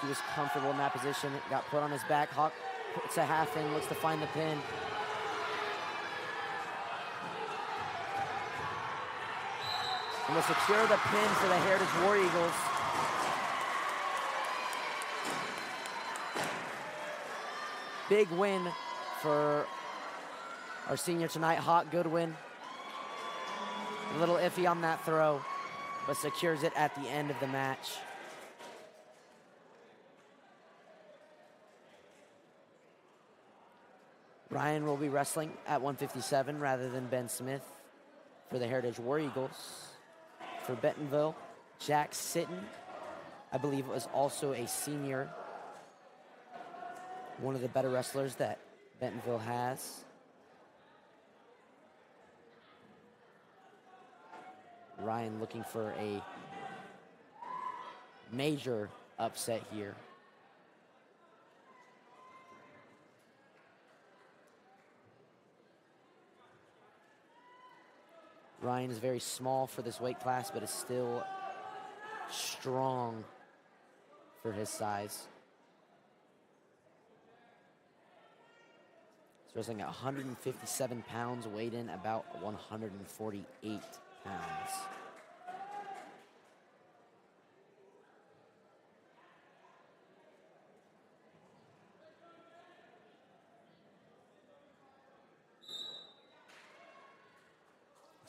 he was comfortable in that position. Got put on his back. Hawk puts a half in, looks to find the pin. And will secure the pin for the Heritage War Eagles. Big win for our senior tonight, Hawk Goodwin. A little iffy on that throw, but secures it at the end of the match. Ryan will be wrestling at 157 rather than Ben Smith for the Heritage War Eagles. For Bentonville, Jack Sitton, I believe, was also a senior. One of the better wrestlers that Bentonville has. Ryan looking for a major upset here. Ryan is very small for this weight class, but is still strong for his size. He's wrestling at 157 pounds, weighed in about 148 pounds.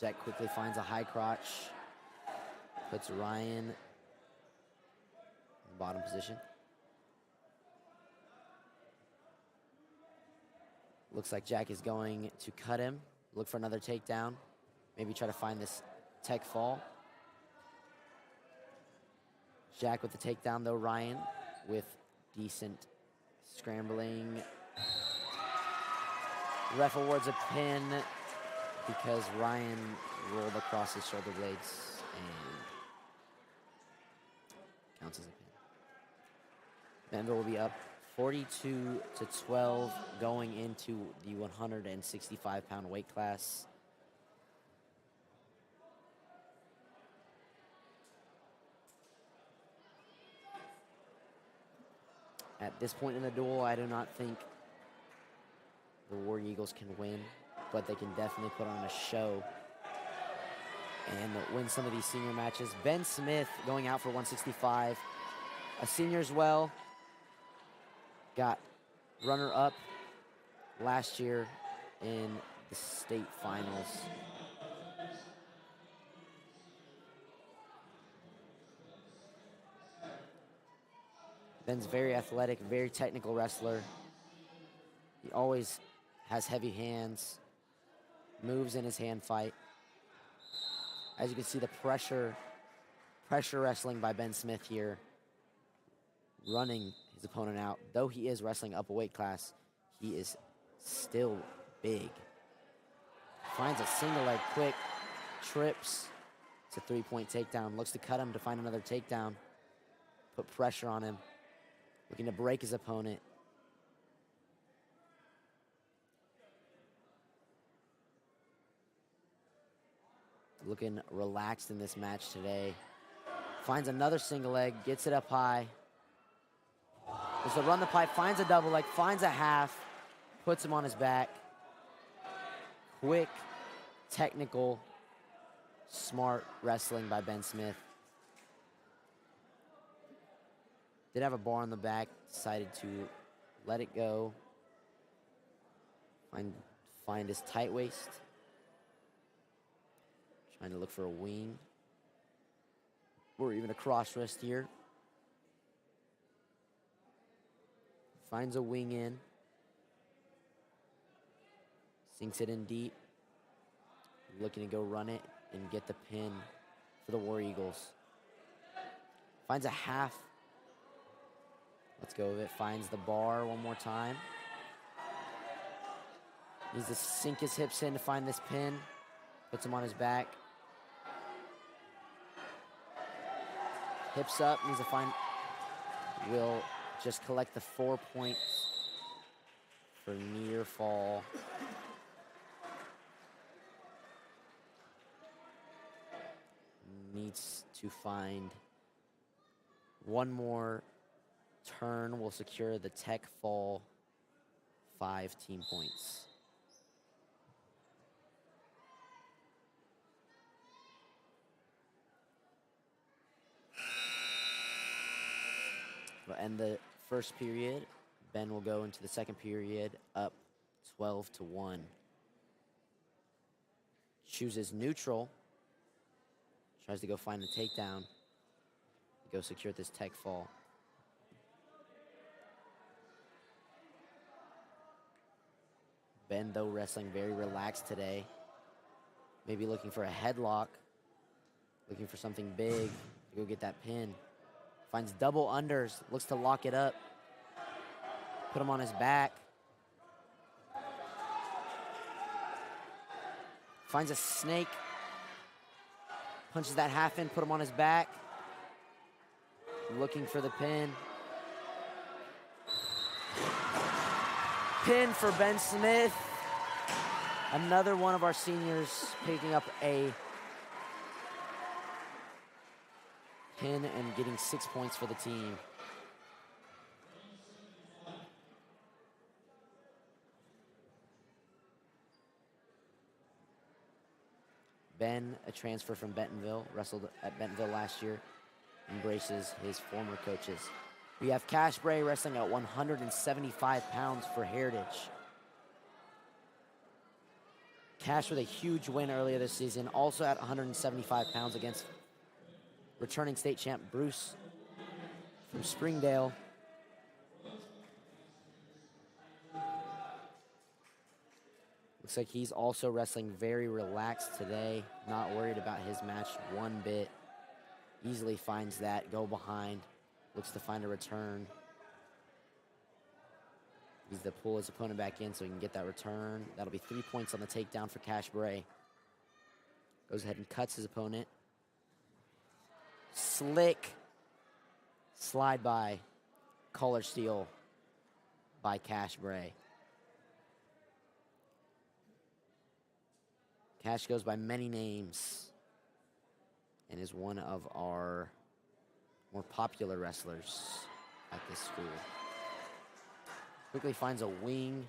Jack quickly finds a high crotch, puts Ryan in bottom position. Looks like Jack is going to cut him, look for another takedown, maybe try to find this tech fall. Jack with the takedown though, Ryan with decent scrambling. Ref awards a pin because Ryan rolled across his shoulder blades and counts as a pin. Bentonville will be up 42-12 going into the 165-pound weight class. At this point in the duel, I do not think the War Eagles can win, but they can definitely put on a show and win some of these senior matches. Ben Smith going out for 165, a senior as well. Got runner-up last year in the state finals. Ben's very athletic, very technical wrestler. He always has heavy hands, moves in his hand fight. As you can see, the pressure wrestling by Ben Smith here, running his opponent out. Though he is wrestling up a weight class, he is still big. Finds a single leg quick, trips. It's a 3-point takedown. Looks to cut him to find another takedown. Put pressure on him. Looking to break his opponent. Looking relaxed in this match today. Finds another single leg, gets it up high. Does the run the pipe, finds a double leg, finds a half, puts him on his back. Quick, technical, smart wrestling by Ben Smith. Did have a bar on the back, decided to let it go. Find his tight waist. Trying to look for a wing. Or even a cross wrist here. Finds a wing in. Sinks it in deep. Looking to go run it and get the pin for the War Eagles. Finds a half. Let's go with it. Finds the bar one more time. Needs to sink his hips in to find this pin. Puts him on his back. Hips up, needs to find, will just collect the 4 points for near fall. Needs to find one more turn, will secure the tech fall 5 team points. We'll end the first period. Ben will go into the second period up 12-1. Chooses neutral. Tries to go find the takedown. Go secure this tech fall. Ben, though, wrestling very relaxed today. Maybe looking for a headlock. Looking for something big to go get that pin. Finds double unders, looks to lock it up. Put him on his back. Finds a snake. Punches that half in, put him on his back. Looking for the pin. Pin for Ben Smith. Another one of our seniors picking up a pin and getting 6 points for the team. Ben, a transfer from Bentonville, wrestled at Bentonville last year, embraces his former coaches. We have Cash Bray wrestling at 175 pounds for Heritage. Cash with a huge win earlier this season, also at 175 pounds against returning state champ Bruce from Springdale. Looks like he's also wrestling very relaxed today, not worried about his match one bit. Easily finds that, go behind, looks to find a return. Needs to pull his opponent back in so he can get that return. That'll be 3 points on the takedown for Cash Bray. Goes ahead and cuts his opponent. Slick slide by, collar steal by Cash Bray. Cash goes by many names and is one of our more popular wrestlers at this school. Quickly finds a wing.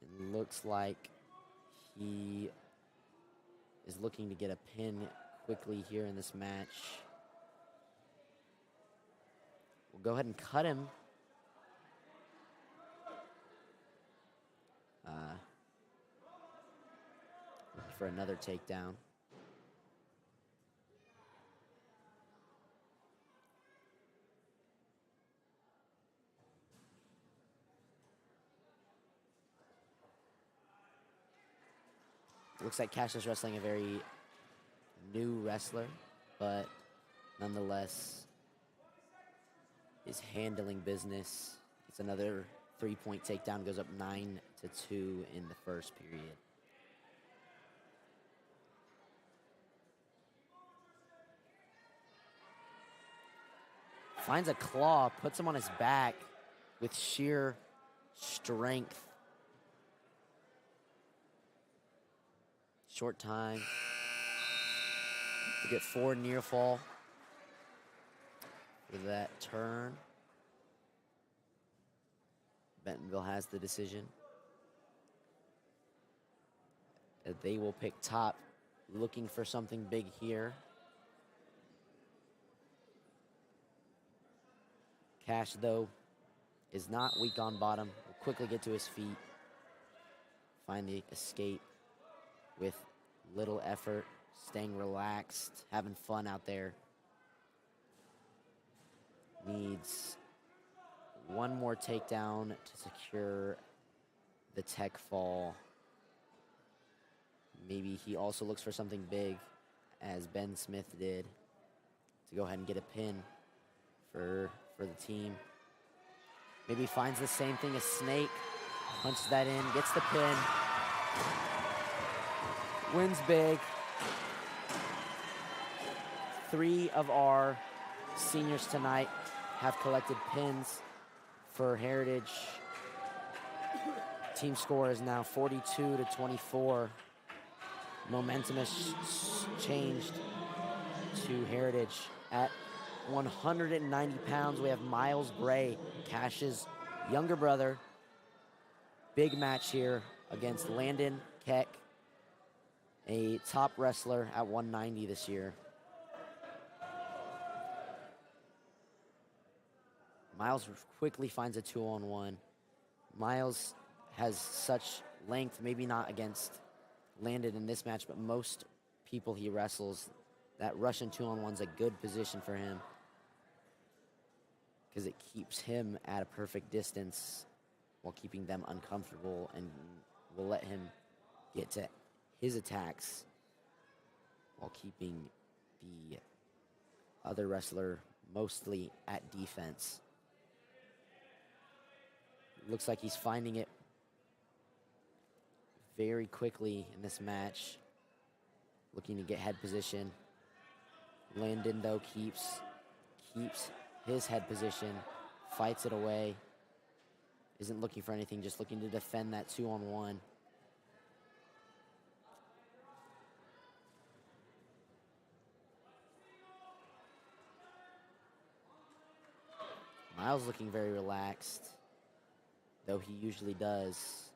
It looks like he is looking to get a pin quickly here in this match. We'll go ahead and cut him. Looking for another takedown. Looks like Cash is wrestling a very new wrestler, but nonetheless is handling business. It's another 3-point takedown, goes up 9-2 in the first period. Finds a claw, puts him on his back with sheer strength. Short time. We get 4 near fall for that turn. Bentonville has the decision. They will pick top, looking for something big here. Cash, though, is not weak on bottom. Will quickly get to his feet. Find the escape with little effort. Staying relaxed, having fun out there. Needs one more takedown to secure the tech fall. Maybe he also looks for something big, as Ben Smith did, to go ahead and get a pin for the team. Maybe finds the same thing as Snake, punches that in, gets the pin, wins big. 3 of our seniors tonight have collected pins for Heritage. Team score is now 42-24. Momentum has changed to Heritage. At 190 pounds, we have Miles Bray, Cash's younger brother. Big match here against Landon Keck, a top wrestler at 190 this year. Miles quickly finds a 2-on-1. Miles has such length, maybe not against Landon in this match, but most people he wrestles, that Russian 2-on-1's a good position for him because it keeps him at a perfect distance while keeping them uncomfortable and will let him get to his attacks while keeping the other wrestler mostly at defense. Looks like he's finding it very quickly in this match. Looking to get head position. Landon, though, keeps his head position, fights it away. Isn't looking for anything, just looking to defend that 2-on-1. Miles looking very relaxed, though he usually does.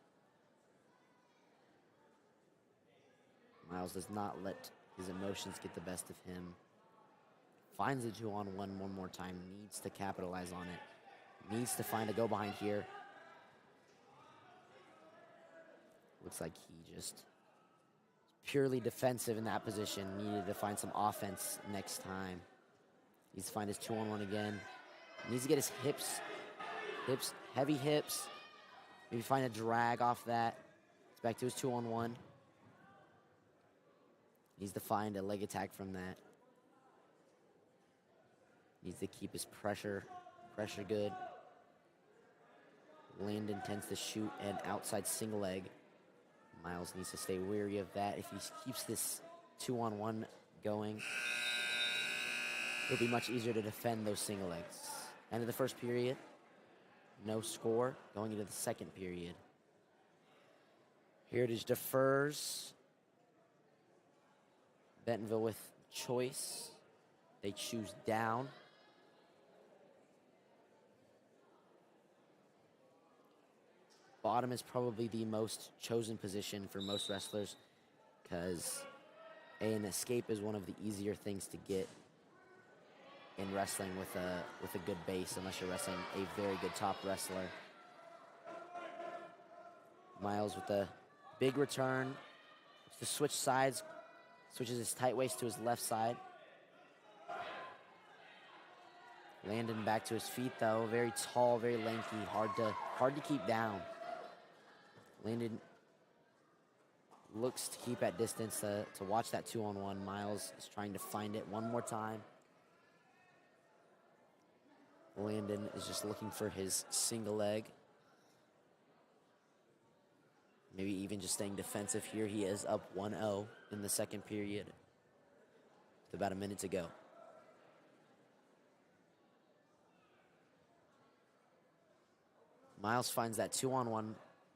Miles does not let his emotions get the best of him. Finds a 2-on-1 one more time, needs to capitalize on it. Needs to find a go behind here. Looks like he just purely defensive in that position. Needed to find some offense next time. Needs to find his 2-on-1 again. Needs to get his hips, heavy hips. Maybe find a drag off that. It's back to his 2-on-1. Needs to find a leg attack from that. Needs to keep his pressure good. Landon tends to shoot an outside single leg. Miles needs to stay wary of that. If he keeps this 2-on-1 going, it'll be much easier to defend those single legs. End of the first period. No score. Going into the second period. Heritage defers. Bentonville with choice. They choose down. Bottom is probably the most chosen position for most wrestlers because an escape is one of the easier things to get in wrestling with a good base, unless you're wrestling a very good top wrestler. Miles with a big return. To switch sides, switches his tight waist to his left side. Landon back to his feet though, very tall, very lanky, hard to keep down. Landon looks to keep at distance to watch that 2-on-1. Miles is trying to find it one more time. Landon is just looking for his single leg. Maybe even just staying defensive here. He is up 1-0 in the second period with about a minute to go. Miles finds that 2-on-1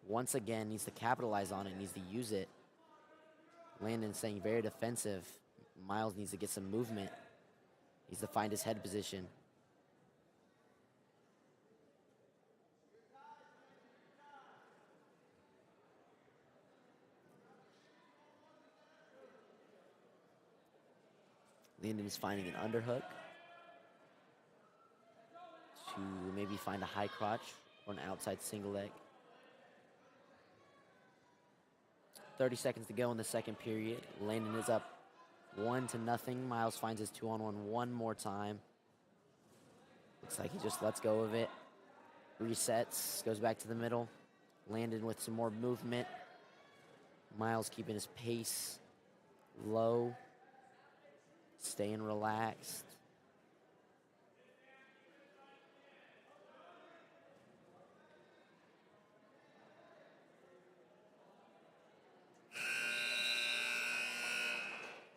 once again, needs to capitalize on it, needs to use it. Landon staying very defensive. Miles needs to get some movement. Needs to find his head position. Landon is finding an underhook to maybe find a high crotch or an outside single leg. 30 seconds to go in the second period. Landon is up 1-0. Miles finds his 2-on-1 one more time. Looks like he just lets go of it. Resets, goes back to the middle. Landon with some more movement. Miles keeping his pace low. Staying relaxed.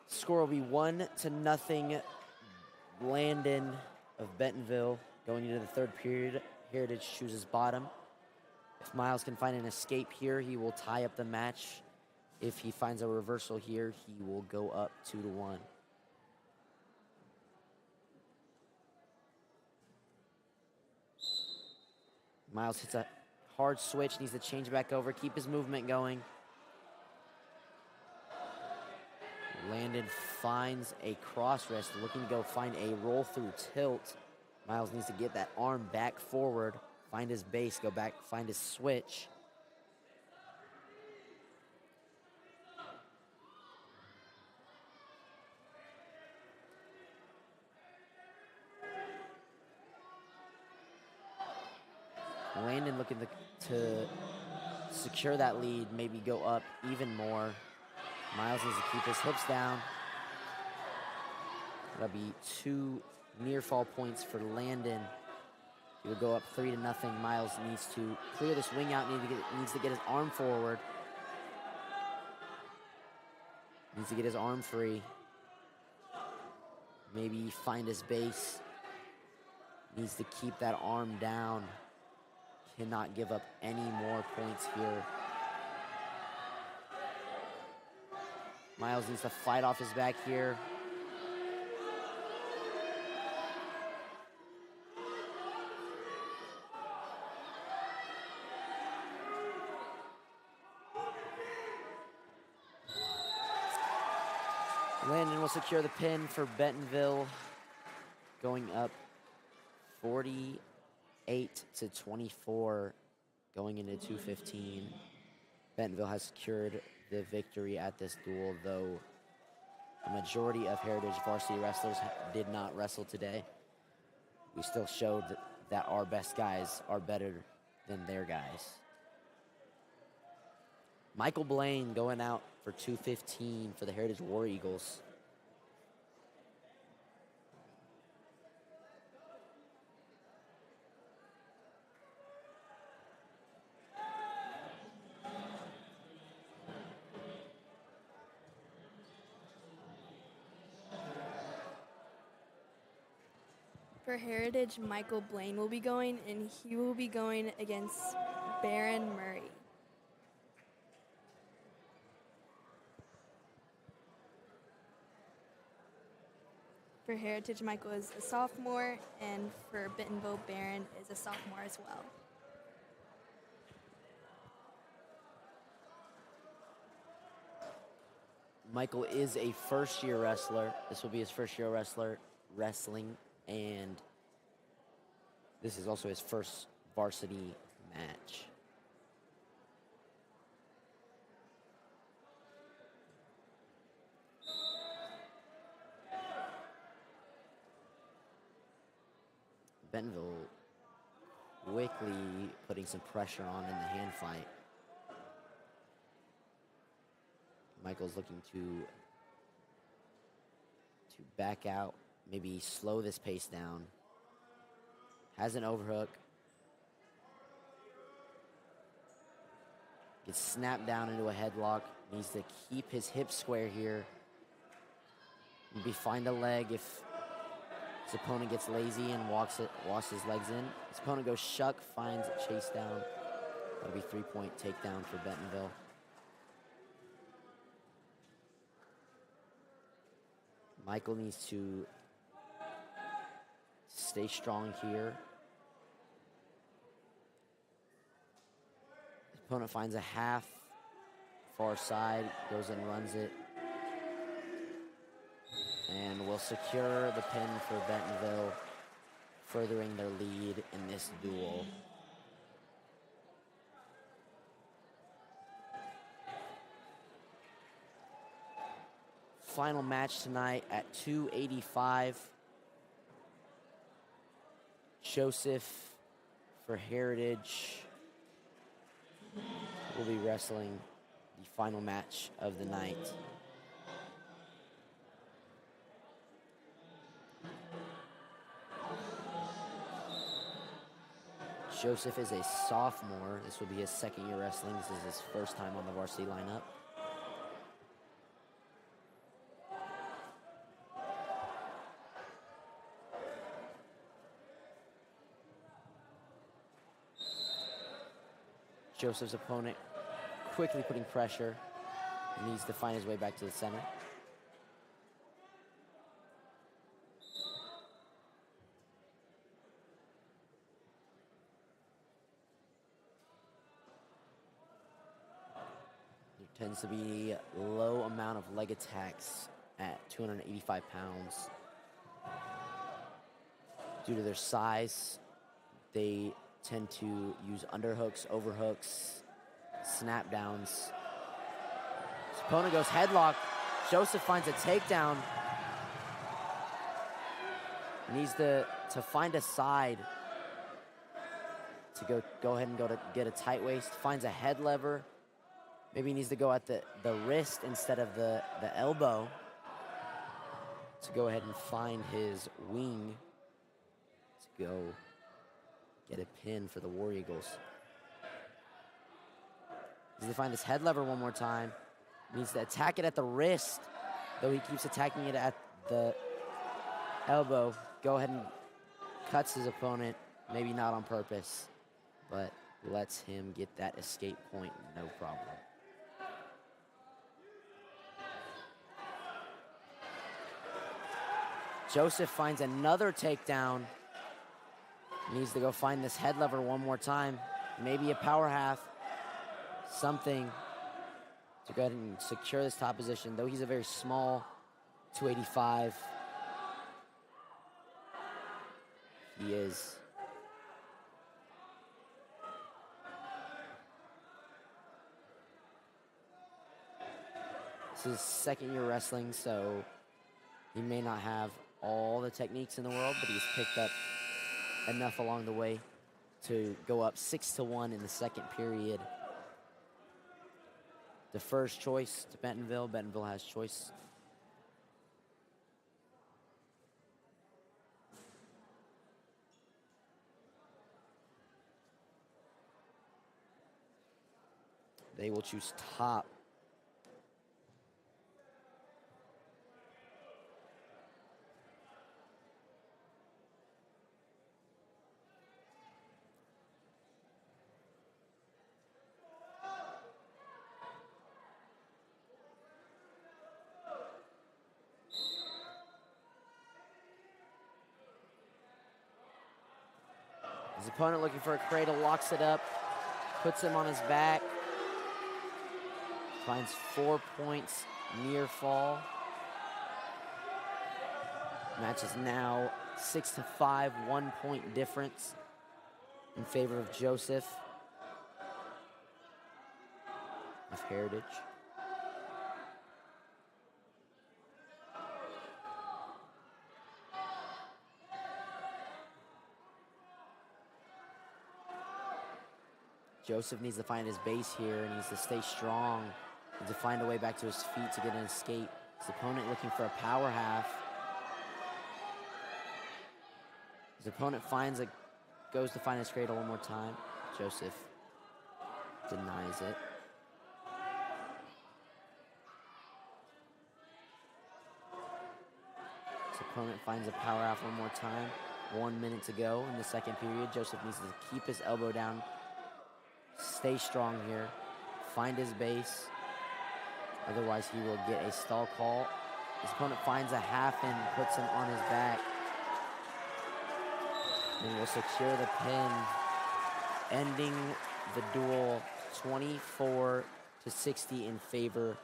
Score will be 1-0. Landon of Bentonville going into the third period. Heritage chooses bottom. If Miles can find an escape here, he will tie up the match. If he finds a reversal here, he will go up 2-1. Miles hits a hard switch, needs to change back over, keep his movement going. Landon finds a cross rest, looking to go find a roll through tilt. Miles needs to get that arm back forward, find his base, go back, find his switch. Landon looking to secure that lead, maybe go up even more. Miles needs to keep his hips down. That'll be 2 near fall points for Landon. He will go up 3-0. Miles needs to clear this wing out, needs to get his arm forward. Needs to get his arm free. Maybe find his base. Needs to keep that arm down. Cannot give up any more points here. Miles needs to fight off his back here. Landon will secure the pin for Bentonville, going up 48-24 going into 2:15. Bentonville has secured the victory at this duel, though a majority of Heritage varsity wrestlers did not wrestle today. We still showed that our best guys are better than their guys. Michael Blaine going out for 2:15 for the Heritage War Eagles. For Heritage, Michael Blaine will be going, and he will be going against Baron Murray. For Heritage, Michael is a sophomore, and for Bentonville, Baron is a sophomore as well. Michael is a first-year wrestler. This will be his first year wrestling, and this is also his first varsity match. Bentonville quickly putting some pressure on in the hand fight. Michael's looking to back out, maybe slow this pace down. Has an overhook. Gets snapped down into a headlock. Needs to keep his hips square here. Maybe find a leg if his opponent gets lazy and walks his legs in. His opponent goes shuck, finds a chase down. That'll be 3-point takedown for Bentonville. Michael needs to stay strong here. His opponent finds a half, far side, goes and runs it. And will secure the pin for Bentonville, furthering their lead in this duel. Final match tonight at 285. Joseph for Heritage will be wrestling the final match of the night. Joseph is a sophomore. This will be his second year wrestling. This is his first time on the varsity lineup. Joseph's opponent quickly putting pressure. He needs to find his way back to the center. There tends to be a low amount of leg attacks at 285 pounds. Due to their size, they tend to use underhooks, overhooks, snap downs. His opponent goes headlock. Joseph finds a takedown. Needs to find a side to go ahead and get a tight waist. Finds a head lever. Maybe he needs to go at the wrist instead of the elbow to go ahead and find his wing to go get a pin for the War Eagles. Needs to find this head lever one more time. Needs to attack it at the wrist, though he keeps attacking it at the elbow. Go ahead and cuts his opponent, maybe not on purpose, but lets him get that escape point, no problem. Joseph finds another takedown. Needs to go find this head lever one more time. Maybe a power half. Something to go ahead and secure this top position. Though he's a very small 285. He is. This is second year wrestling, so he may not have all the techniques in the world, but he's picked up enough along the way to go up 6-1 in the second period. The first choice to Bentonville. Bentonville has choice. They will choose top. His opponent looking for a cradle, locks it up, puts him on his back, finds 4 points near fall. Match is now 6-5, 1 point difference in favor of Joseph of Heritage. Joseph needs to find his base here and needs to stay strong. And to find a way back to his feet to get an escape. His opponent looking for a power half. His opponent goes to find his cradle one more time. Joseph denies it. His opponent finds a power half one more time. 1 minute to go in the second period. Joseph needs to keep his elbow down. Stay strong here. Find his base. Otherwise, he will get a stall call. His opponent finds a half and puts him on his back. And will secure the pin, ending the duel 24-60 in favor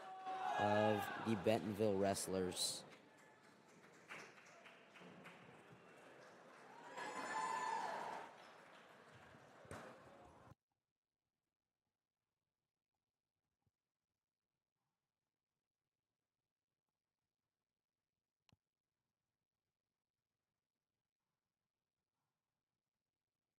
of the Bentonville wrestlers.